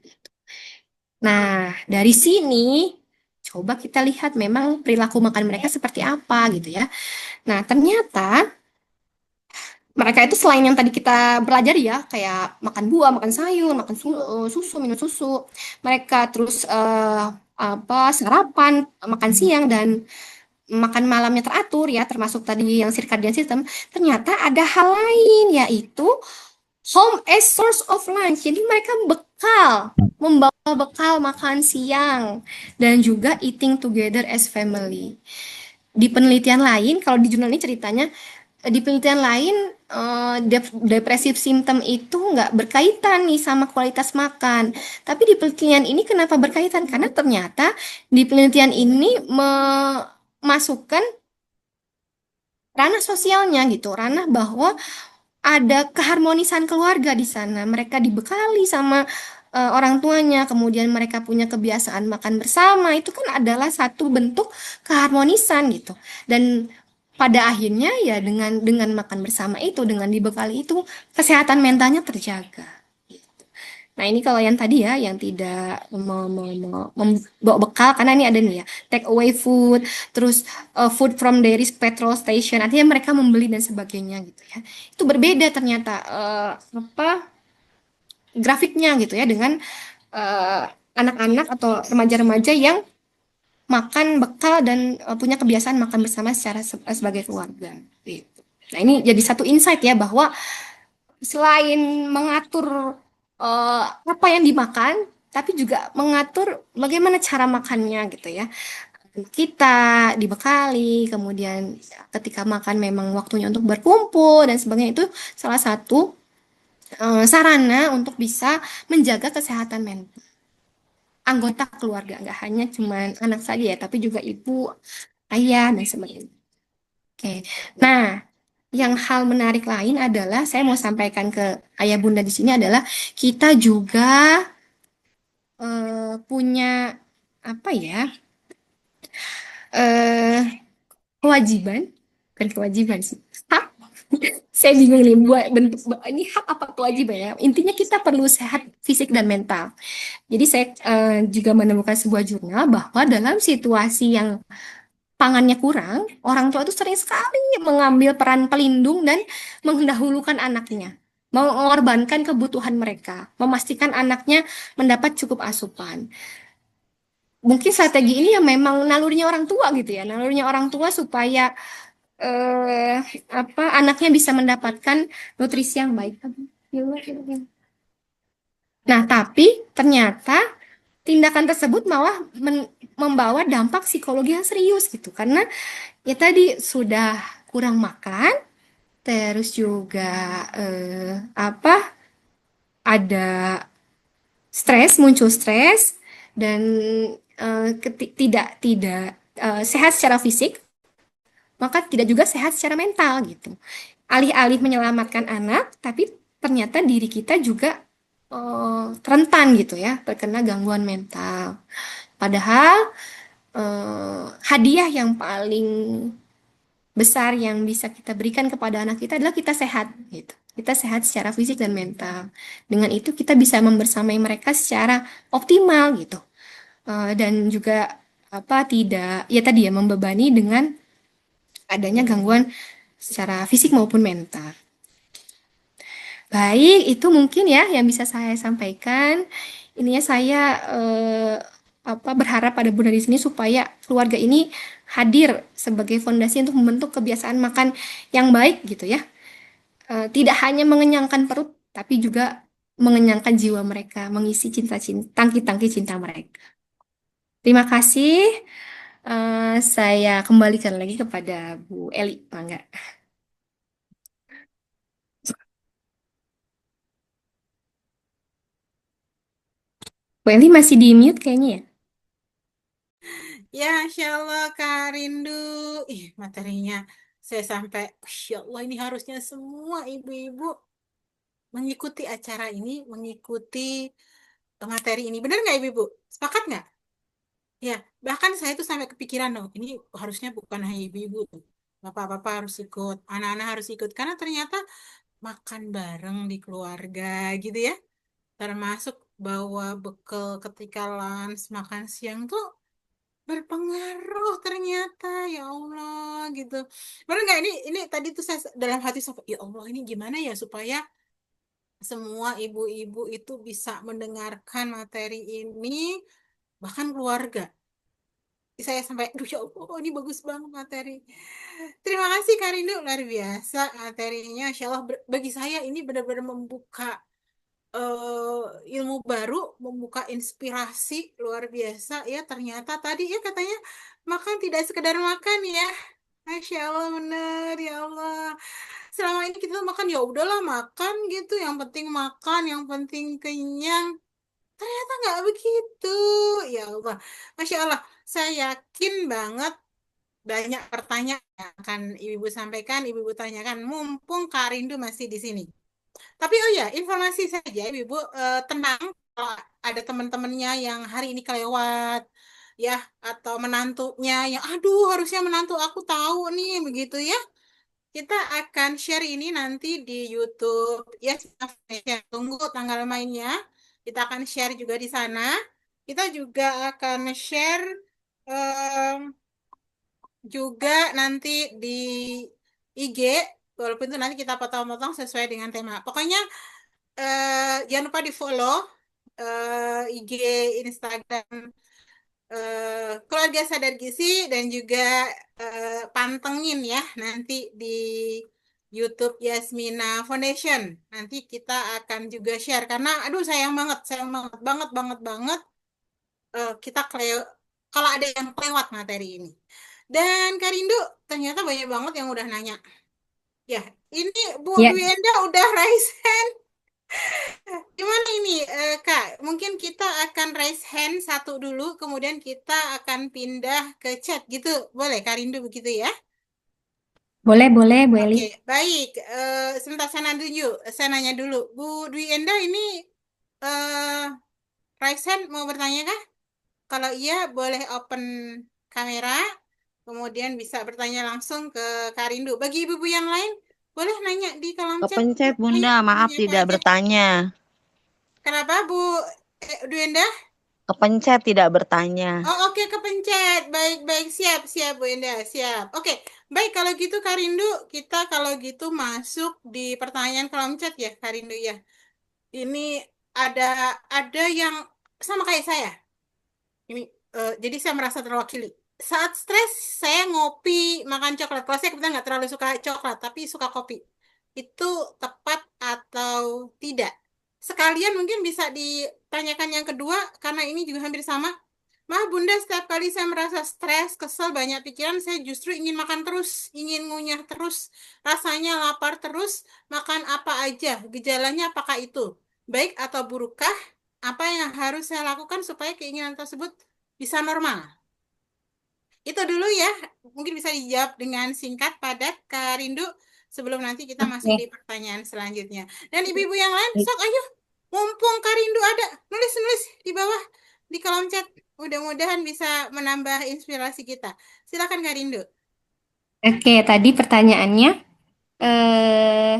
Nah, dari sini coba kita lihat memang perilaku makan mereka seperti apa gitu ya. Nah, ternyata mereka itu selain yang tadi kita pelajari ya, kayak makan buah, makan sayur, makan susu, minum susu, mereka terus sarapan, makan siang dan makan malamnya teratur ya, termasuk tadi yang circadian system. Ternyata ada hal lain yaitu home as source of lunch. Jadi mereka membawa bekal makan siang dan juga eating together as family. Di penelitian lain, kalau di jurnal ini ceritanya, di penelitian lain depresif symptom itu nggak berkaitan nih sama kualitas makan. Tapi di penelitian ini kenapa berkaitan? Karena ternyata di penelitian ini memasukkan ranah sosialnya gitu, ranah bahwa ada keharmonisan keluarga di sana. Mereka dibekali sama orang tuanya, kemudian mereka punya kebiasaan makan bersama. Itu kan adalah satu bentuk keharmonisan gitu. Dan pada akhirnya ya dengan makan bersama itu, dengan dibekali itu, kesehatan mentalnya terjaga. Gitu. Nah ini kalau yang tadi ya, yang tidak membawa bekal, karena ini ada nih ya, take away food, terus food from dairy petrol station, artinya mereka membeli dan sebagainya gitu ya. Itu berbeda ternyata grafiknya gitu ya dengan anak-anak atau remaja-remaja yang makan bekal dan punya kebiasaan makan bersama secara sebagai keluarga gitu. Nah ini jadi satu insight ya bahwa selain mengatur apa yang dimakan, tapi juga mengatur bagaimana cara makannya gitu ya. Kita dibekali, kemudian ketika makan memang waktunya untuk berkumpul dan sebagainya itu salah satu sarana untuk bisa menjaga kesehatan mental anggota keluarga, nggak hanya cuman anak saja ya, tapi juga ibu, ayah dan sebagainya. Oke, nah yang hal menarik lain adalah saya mau sampaikan ke ayah bunda di sini adalah kita juga punya apa ya eh kewajiban, bukan kewajiban sih, hak. Saya bingung nih buat bentuk ini hak apa kewajiban ya. Intinya kita perlu sehat fisik dan mental. Jadi saya juga menemukan sebuah jurnal bahwa dalam situasi yang pangannya kurang, orang tua itu sering sekali mengambil peran pelindung dan mendahulukan anaknya, mengorbankan kebutuhan mereka, memastikan anaknya mendapat cukup asupan. Mungkin strategi ini ya memang nalurinya orang tua gitu ya, nalurinya orang tua supaya eh, apa anaknya bisa mendapatkan nutrisi yang baik. Nah, tapi ternyata tindakan tersebut malah membawa dampak psikologi yang serius gitu, karena ya tadi sudah kurang makan, terus juga apa ada muncul stres dan tidak sehat secara fisik, maka tidak juga sehat secara mental gitu. Alih-alih menyelamatkan anak, tapi ternyata diri kita juga rentan gitu ya, terkena gangguan mental. Padahal hadiah yang paling besar yang bisa kita berikan kepada anak kita adalah kita sehat gitu. Kita sehat secara fisik dan mental. Dengan itu kita bisa membersamai mereka secara optimal gitu. Dan juga apa tidak ya tadi ya membebani dengan adanya gangguan secara fisik maupun mental. Baik, itu mungkin ya yang bisa saya sampaikan. Ininya saya berharap pada Bunda di sini supaya keluarga ini hadir sebagai fondasi untuk membentuk kebiasaan makan yang baik gitu ya. Tidak hanya mengenyangkan perut, tapi juga mengenyangkan jiwa mereka, mengisi cinta-cinta, tangki-tangki cinta mereka. Terima kasih. Saya kembalikan lagi kepada Bu Eli, Mangga. Bu Eli masih di mute kayaknya ya. Ya, Masya Allah, Kak Rindu. Ih, materinya saya sampai, Masya Allah, ini harusnya semua ibu-ibu mengikuti acara ini, mengikuti materi ini. Benar nggak ibu-ibu? Sepakat nggak? Ya, bahkan saya tuh sampai kepikiran loh, ini harusnya bukan hanya ibu-ibu. Bapak-bapak harus ikut, anak-anak harus ikut. Karena ternyata makan bareng di keluarga gitu ya. Termasuk bawa bekal ketika lunch, makan siang tuh berpengaruh ternyata, ya Allah gitu. Benar nggak ini tadi tuh saya dalam hati sampai ya Allah ini gimana ya supaya semua ibu-ibu itu bisa mendengarkan materi ini bahkan keluarga. Saya sampai duh ya Allah ini bagus banget materi. Terima kasih Kak Rindu luar biasa materinya. Insya Allah bagi saya ini benar-benar membuka ilmu baru, membuka inspirasi luar biasa ya. Ternyata tadi ya katanya makan tidak sekedar makan ya. Masya Allah benar ya Allah. Selama ini kita makan ya udahlah makan gitu. Yang penting makan, yang penting kenyang. Ternyata nggak begitu. Ya Allah. Masya Allah. Saya yakin banget banyak pertanyaan yang akan ibu-ibu sampaikan, ibu-ibu tanyakan. Mumpung Kak Rindu masih di sini. Tapi oh ya, informasi saja Ibu, tenang kalau ada teman-temannya yang hari ini kelewat ya atau menantunya yang aduh harusnya menantu aku tahu nih begitu ya. Kita akan share ini nanti di YouTube ya. Tunggu tanggal mainnya. Kita akan share juga di sana. Kita juga akan share juga nanti di IG walaupun itu nanti kita potong-potong sesuai dengan tema. Pokoknya jangan lupa di follow IG, Instagram Keluarga Sadar Gizi dan juga pantengin ya nanti di YouTube Yasmina Foundation. Nanti kita akan juga share karena aduh sayang banget kita kalau ada yang kelewat materi ini. Dan Karindu ternyata banyak banget yang udah nanya. Ya, ini Bu Ya, Dwi Enda udah raise hand. Gimana ini, Kak? Mungkin kita akan raise hand satu dulu, kemudian kita akan pindah ke chat gitu. Boleh, Karindu begitu ya? boleh Bu Eli. Oke, baik. Sebentar saya nanya dulu. Bu Dwi Enda ini raise hand mau bertanya kah? Kalau iya, boleh open kamera, kemudian bisa bertanya langsung ke Karindu. Bagi ibu-ibu yang lain, boleh nanya di kolom chat. Kepencet Ayo, Bunda, maaf tanya apa tidak aja. bertanya. Kenapa Bu Dwi Enda? Kepencet tidak bertanya. Oh, oke, kepencet. Baik, siap Bu Enda, siap. Oke, baik kalau gitu Karindu, kita kalau gitu masuk di pertanyaan kolom chat ya, Karindu ya. Ini ada yang sama kayak saya. Ini jadi saya merasa terwakili. Saat stres saya ngopi, makan coklat. Kalau saya kebetulan nggak terlalu suka coklat, tapi suka kopi. Itu tepat atau tidak? Sekalian mungkin bisa ditanyakan yang kedua, karena ini juga hampir sama. Mah Bunda, setiap kali saya merasa stres, kesel, banyak pikiran, saya justru ingin makan terus, ingin ngunyah terus, rasanya lapar terus, makan apa aja, gejalanya apakah itu baik atau burukkah? Apa yang harus saya lakukan supaya keinginan tersebut bisa normal? Itu dulu ya, mungkin bisa dijawab dengan singkat, padat, Kak Rindu, sebelum nanti kita masuk di Oke. pertanyaan selanjutnya. Dan ibu-ibu yang lain, sok ayo, mumpung Kak Rindu ada, nulis-nulis di bawah, di kolom chat. Mudah-mudahan bisa menambah inspirasi kita. Silakan Kak Rindu. Oke, tadi pertanyaannya, eh,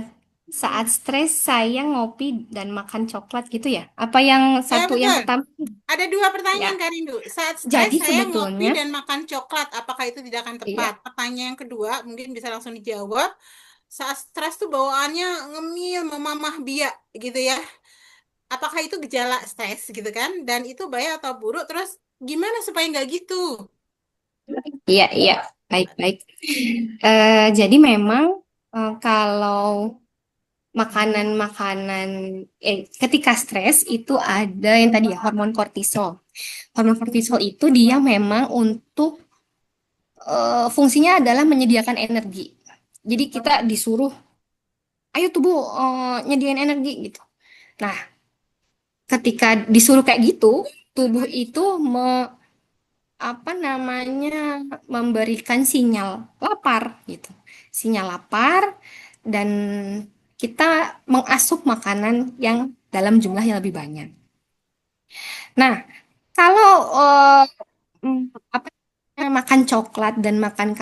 saat stres saya ngopi dan makan coklat gitu ya? Apa yang Ya, satu yang betul. pertama? Ada dua Ya, pertanyaan Kak Rindu. Saat stres jadi saya ngopi sebetulnya, dan makan coklat, apakah itu tidak akan tepat? iya, Pertanyaan yang kedua, mungkin bisa langsung dijawab. Saat stres tuh bawaannya ngemil, memamah biak gitu ya. Apakah itu gejala stres gitu kan? Dan itu baik atau buruk? Terus gimana supaya nggak gitu? iya, baik. Jadi memang kalau makanan-makanan, ketika stres itu ada yang tadi ya hormon kortisol. Hormon kortisol itu dia memang untuk fungsinya adalah menyediakan energi. Jadi kita disuruh, ayo tubuh nyediain energi gitu. Nah, ketika disuruh kayak gitu, tubuh itu apa namanya memberikan sinyal lapar gitu. Sinyal lapar dan kita mengasup makanan yang dalam jumlah yang lebih banyak. Nah, kalau apa makan coklat dan makan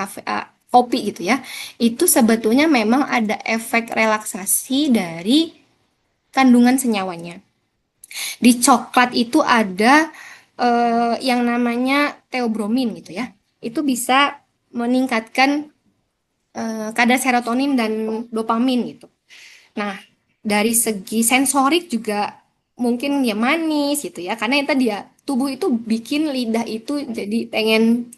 kopi gitu ya, itu sebetulnya memang ada efek relaksasi dari kandungan senyawanya. Di coklat itu ada yang namanya teobromin gitu ya. Itu bisa meningkatkan kadar serotonin dan dopamin gitu. Nah, dari segi sensorik juga mungkin ya manis gitu ya. Karena yang tadi ya tubuh itu bikin lidah itu jadi pengen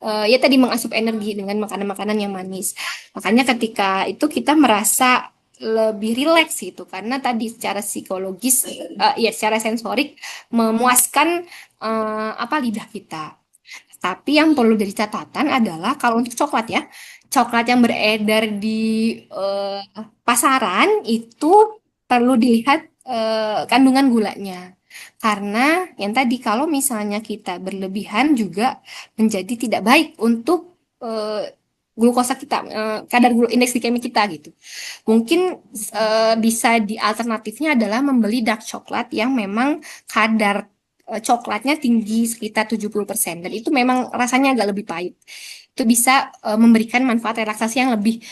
ya tadi mengasup energi dengan makanan-makanan yang manis. Makanya ketika itu kita merasa lebih rileks gitu karena tadi secara psikologis ya secara sensorik memuaskan apa lidah kita. Tapi yang perlu jadi catatan adalah kalau untuk coklat ya, coklat yang beredar di eh, pasaran itu perlu dilihat kandungan gulanya. Karena yang tadi kalau misalnya kita berlebihan juga menjadi tidak baik untuk glukosa kita, kadar indeks glikemik kita gitu. Mungkin bisa di alternatifnya adalah membeli dark coklat yang memang kadar coklatnya tinggi sekitar 70% dan itu memang rasanya agak lebih pahit. Itu bisa memberikan manfaat relaksasi yang lebih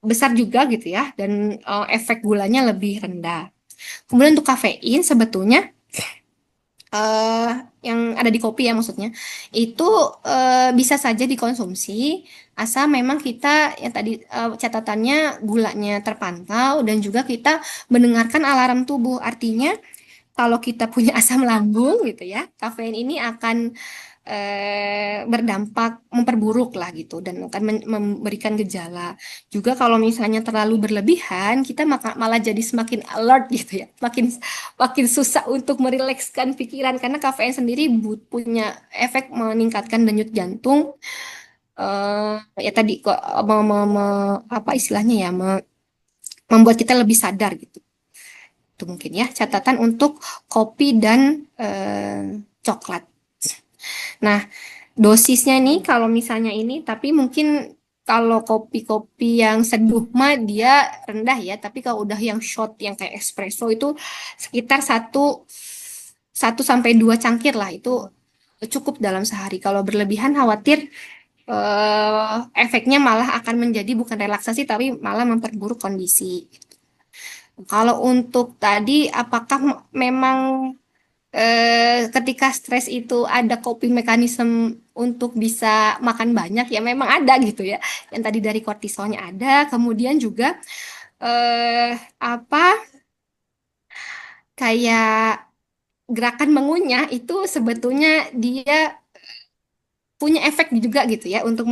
besar juga gitu ya dan efek gulanya lebih rendah. Kemudian untuk kafein sebetulnya eh yang ada di kopi ya maksudnya itu bisa saja dikonsumsi asal memang kita yang tadi catatannya gulanya terpantau dan juga kita mendengarkan alarm tubuh artinya kalau kita punya asam lambung gitu ya kafein ini akan berdampak memperburuk lah gitu dan akan memberikan gejala. Juga kalau misalnya terlalu berlebihan, kita malah jadi semakin alert gitu ya, makin susah untuk merilekskan pikiran karena kafein sendiri punya efek meningkatkan denyut jantung. Ya tadi kok apa istilahnya ya, membuat kita lebih sadar gitu. Itu mungkin ya catatan untuk kopi dan coklat. Nah, dosisnya nih kalau misalnya ini, tapi mungkin kalau kopi-kopi yang seduh mah dia rendah ya, tapi kalau udah yang shot yang kayak espresso itu sekitar 1 sampai 2 cangkir lah itu cukup dalam sehari. Kalau berlebihan khawatir efeknya malah akan menjadi bukan relaksasi tapi malah memperburuk kondisi. Kalau untuk tadi apakah memang ketika stres itu ada coping mekanisme untuk bisa makan banyak ya memang ada gitu ya. Yang tadi dari kortisolnya ada, kemudian juga apa kayak gerakan mengunyah itu sebetulnya dia punya efek juga gitu ya untuk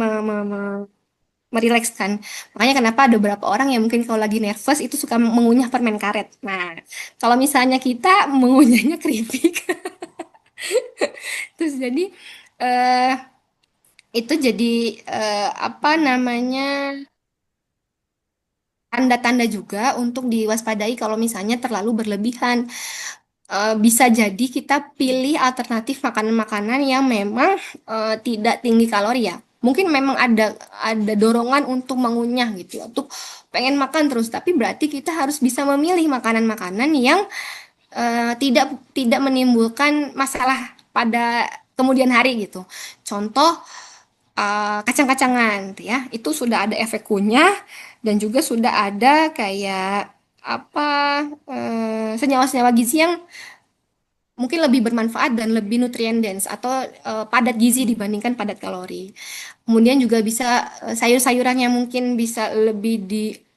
merilekskan. Makanya kenapa ada beberapa orang yang mungkin kalau lagi nervous itu suka mengunyah permen karet. Nah, kalau misalnya kita mengunyahnya keripik, terus jadi eh itu jadi apa namanya tanda-tanda juga untuk diwaspadai kalau misalnya terlalu berlebihan. Bisa jadi kita pilih alternatif makanan-makanan yang memang tidak tinggi kalori ya. Mungkin memang ada dorongan untuk mengunyah gitu, untuk pengen makan terus, tapi berarti kita harus bisa memilih makanan-makanan yang tidak menimbulkan masalah pada kemudian hari gitu. Contoh kacang-kacangan gitu ya, itu sudah ada efek kunyah dan juga sudah ada kayak apa senyawa-senyawa gizi yang mungkin lebih bermanfaat dan lebih nutrien dense atau padat gizi dibandingkan padat kalori. Kemudian juga bisa sayur-sayuran yang mungkin bisa lebih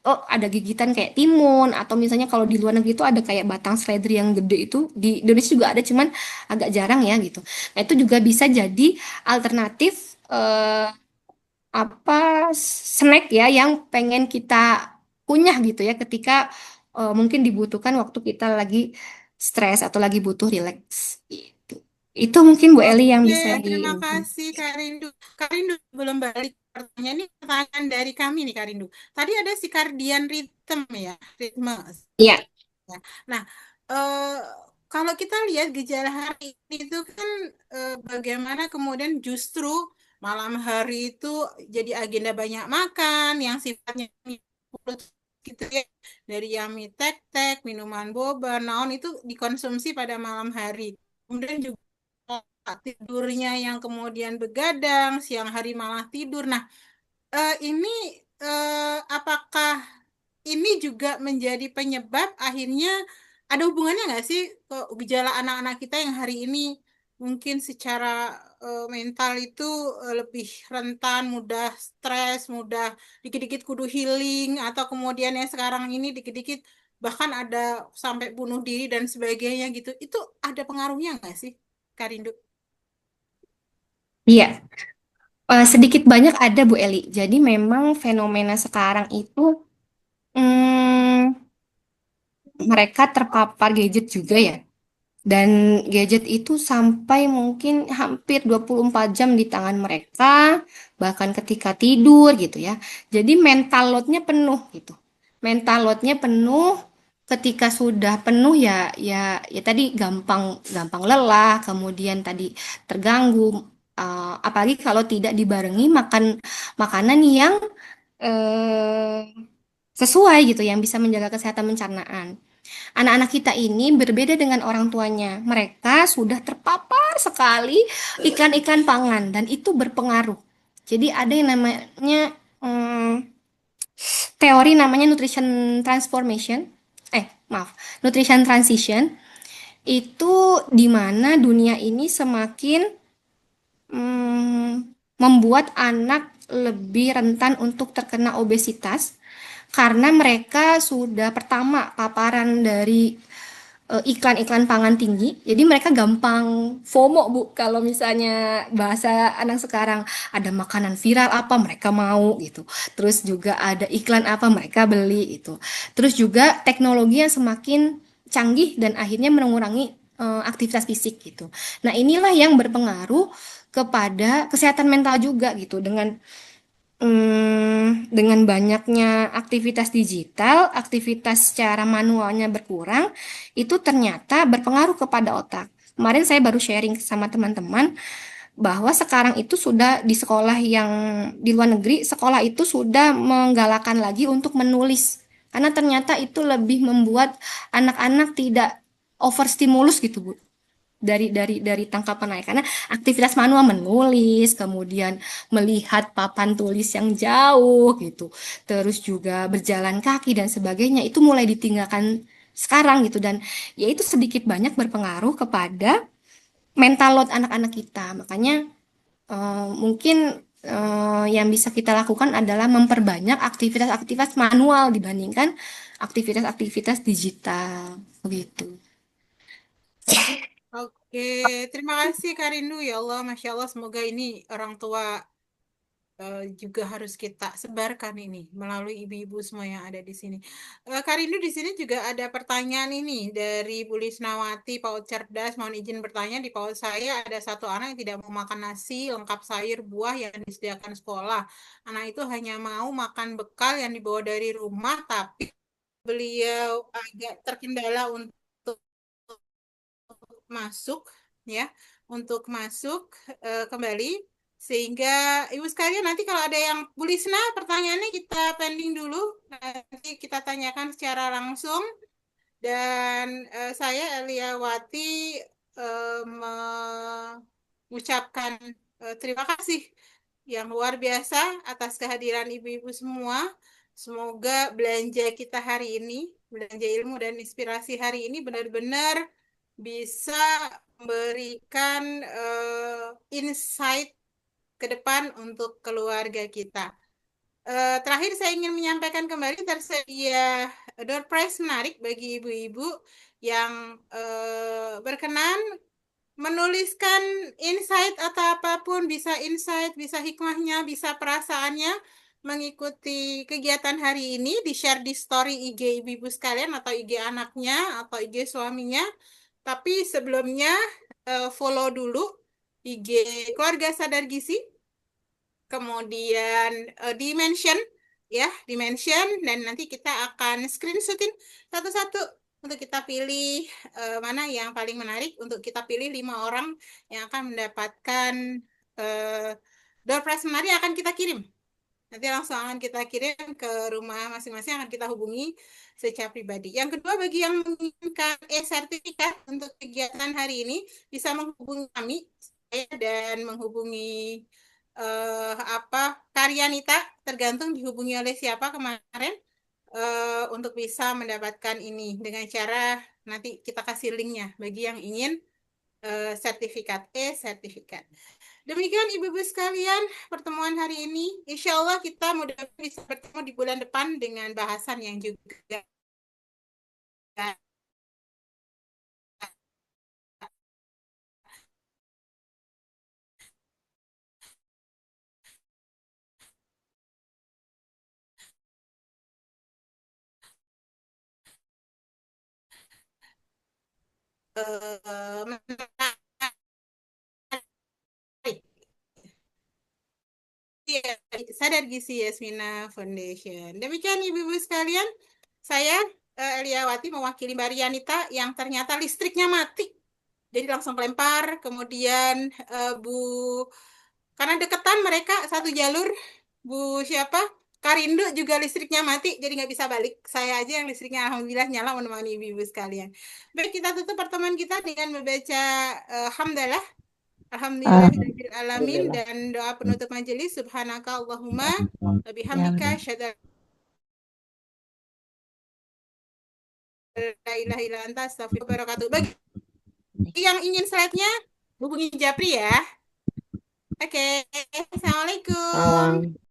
ada gigitan kayak timun atau misalnya kalau di luar negeri itu ada kayak batang seledri yang gede itu di Indonesia juga ada cuman agak jarang ya gitu. Nah, itu juga bisa jadi alternatif apa snack ya yang pengen kita kunyah gitu ya ketika mungkin dibutuhkan waktu kita lagi stres atau lagi butuh relax gitu. Itu mungkin Bu Eli yang Oke, bisa terima kasih Kak Rindu. Kak Rindu belum balik pertanyaan ini, pertanyaan dari kami nih Kak Rindu. Tadi ada circadian rhythm ya, ritme. Iya, Ya. Nah, eh, kalau kita lihat gejala hari ini itu kan bagaimana kemudian justru malam hari itu jadi agenda banyak makan yang sifatnya gitu ya, dari yang mie tek-tek, minuman boba, naon itu dikonsumsi pada malam hari. Kemudian juga tidurnya yang kemudian begadang, siang hari malah tidur. Nah, ini apakah ini juga menjadi penyebab akhirnya ada hubungannya nggak sih ke gejala anak-anak kita yang hari ini mungkin secara mental itu lebih rentan, mudah stres, mudah dikit-dikit kudu healing, atau kemudian yang sekarang ini dikit-dikit bahkan ada sampai bunuh diri dan sebagainya gitu. Itu ada pengaruhnya nggak sih, Karindu? iya. Sedikit banyak ada Bu Eli. Jadi memang fenomena sekarang itu hmm, mereka terpapar gadget juga ya. Dan gadget itu sampai mungkin hampir 24 jam di tangan mereka, bahkan ketika tidur gitu ya. Jadi mental load-nya penuh gitu. Mental load-nya penuh, ketika sudah penuh ya tadi gampang gampang lelah, kemudian tadi terganggu, apalagi kalau tidak dibarengi makan makanan yang eh, sesuai gitu yang bisa menjaga kesehatan pencernaan. Anak-anak kita ini berbeda dengan orang tuanya. Mereka sudah terpapar sekali ikan-ikan pangan dan itu berpengaruh. Jadi ada yang namanya teori namanya nutrition transformation. Maaf, nutrition transition. Itu di mana dunia ini semakin mm, membuat anak lebih rentan untuk terkena obesitas karena mereka sudah pertama paparan dari iklan-iklan pangan tinggi. Jadi mereka gampang FOMO, Bu. Kalau misalnya bahasa anak sekarang ada makanan viral apa mereka mau gitu. Terus juga ada iklan apa mereka beli itu. Terus juga teknologi yang semakin canggih dan akhirnya mengurangi aktivitas fisik gitu. Nah, inilah yang berpengaruh kepada kesehatan mental juga gitu dengan banyaknya aktivitas digital, aktivitas secara manualnya berkurang, itu ternyata berpengaruh kepada otak. Kemarin saya baru sharing sama teman-teman bahwa sekarang itu sudah di sekolah yang di luar negeri, sekolah itu sudah menggalakkan lagi untuk menulis. Karena ternyata itu lebih membuat anak-anak tidak overstimulus gitu, Bu, dari tangkapan ayah, karena aktivitas manual menulis, kemudian melihat papan tulis yang jauh gitu, terus juga berjalan kaki dan sebagainya itu mulai ditinggalkan sekarang gitu, dan ya itu sedikit banyak berpengaruh kepada mental load anak-anak kita. Makanya mungkin yang bisa kita lakukan adalah memperbanyak aktivitas-aktivitas manual dibandingkan aktivitas-aktivitas digital begitu. Oke, terima kasih Kak Rindu. Ya Allah, Masya Allah, semoga ini orang tua juga harus kita sebarkan ini melalui ibu-ibu semua yang ada di sini. Kak Rindu, di sini juga ada pertanyaan ini dari Bu Lisnawati, PAUD Cerdas. Mohon izin bertanya, di PAUD saya ada satu anak yang tidak mau makan nasi lengkap sayur buah yang disediakan sekolah. Anak itu hanya mau makan bekal yang dibawa dari rumah, tapi beliau agak terkendala untuk masuk, ya, untuk masuk kembali, sehingga ibu sekalian nanti kalau ada yang Bu Lisna pertanyaannya kita pending dulu, nanti kita tanyakan secara langsung, dan saya Eliawati mengucapkan terima kasih yang luar biasa atas kehadiran ibu-ibu semua. Semoga belanja kita hari ini, belanja ilmu dan inspirasi hari ini benar-benar bisa memberikan insight ke depan untuk keluarga kita. Terakhir saya ingin menyampaikan kembali tersedia door prize menarik bagi ibu-ibu yang berkenan menuliskan insight atau apapun, bisa insight, bisa hikmahnya, bisa perasaannya, mengikuti kegiatan hari ini, di-share di story IG ibu-ibu sekalian atau IG anaknya atau IG suaminya. Tapi sebelumnya follow dulu IG Keluarga Sadar Gizi, kemudian di-mention, ya, di-mention, dan nanti kita akan screenshotin satu-satu untuk kita pilih mana yang paling menarik, untuk kita pilih 5 orang yang akan mendapatkan door prize menarik yang akan kita kirim. Nanti langsung akan kita kirim ke rumah masing-masing, akan kita hubungi secara pribadi. Yang kedua, bagi yang menginginkan e-sertifikat untuk kegiatan hari ini, bisa menghubungi kami, saya, dan menghubungi Karyanita, tergantung dihubungi oleh siapa kemarin, untuk bisa mendapatkan ini dengan cara nanti kita kasih linknya bagi yang ingin sertifikat e-sertifikat. Demikian ibu-ibu sekalian pertemuan hari ini. Insya Allah kita mudah bisa bertemu di bulan depan dengan bahasan yang juga menarik. Iya, Sadar Gizi Yasmina Foundation. Demikian ibu-ibu sekalian, saya Eliawati mewakili Mbak Rianita yang ternyata listriknya mati. Jadi langsung kelempar, kemudian karena deketan mereka satu jalur, Bu siapa? Karindo juga listriknya mati, jadi nggak bisa balik. Saya aja yang listriknya alhamdulillah nyala menemani ibu-ibu sekalian. Baik, kita tutup pertemuan kita dengan membaca hamdalah. Alhamdulillahirabbil alamin, dan doa penutup majelis, subhanaka Allahumma wa bihamdika asyhadu an la ilaha illa anta astaghfiruka wa atubu ilaik. Bagi yang ingin slide-nya hubungi Japri ya. Oke, Assalamualaikum.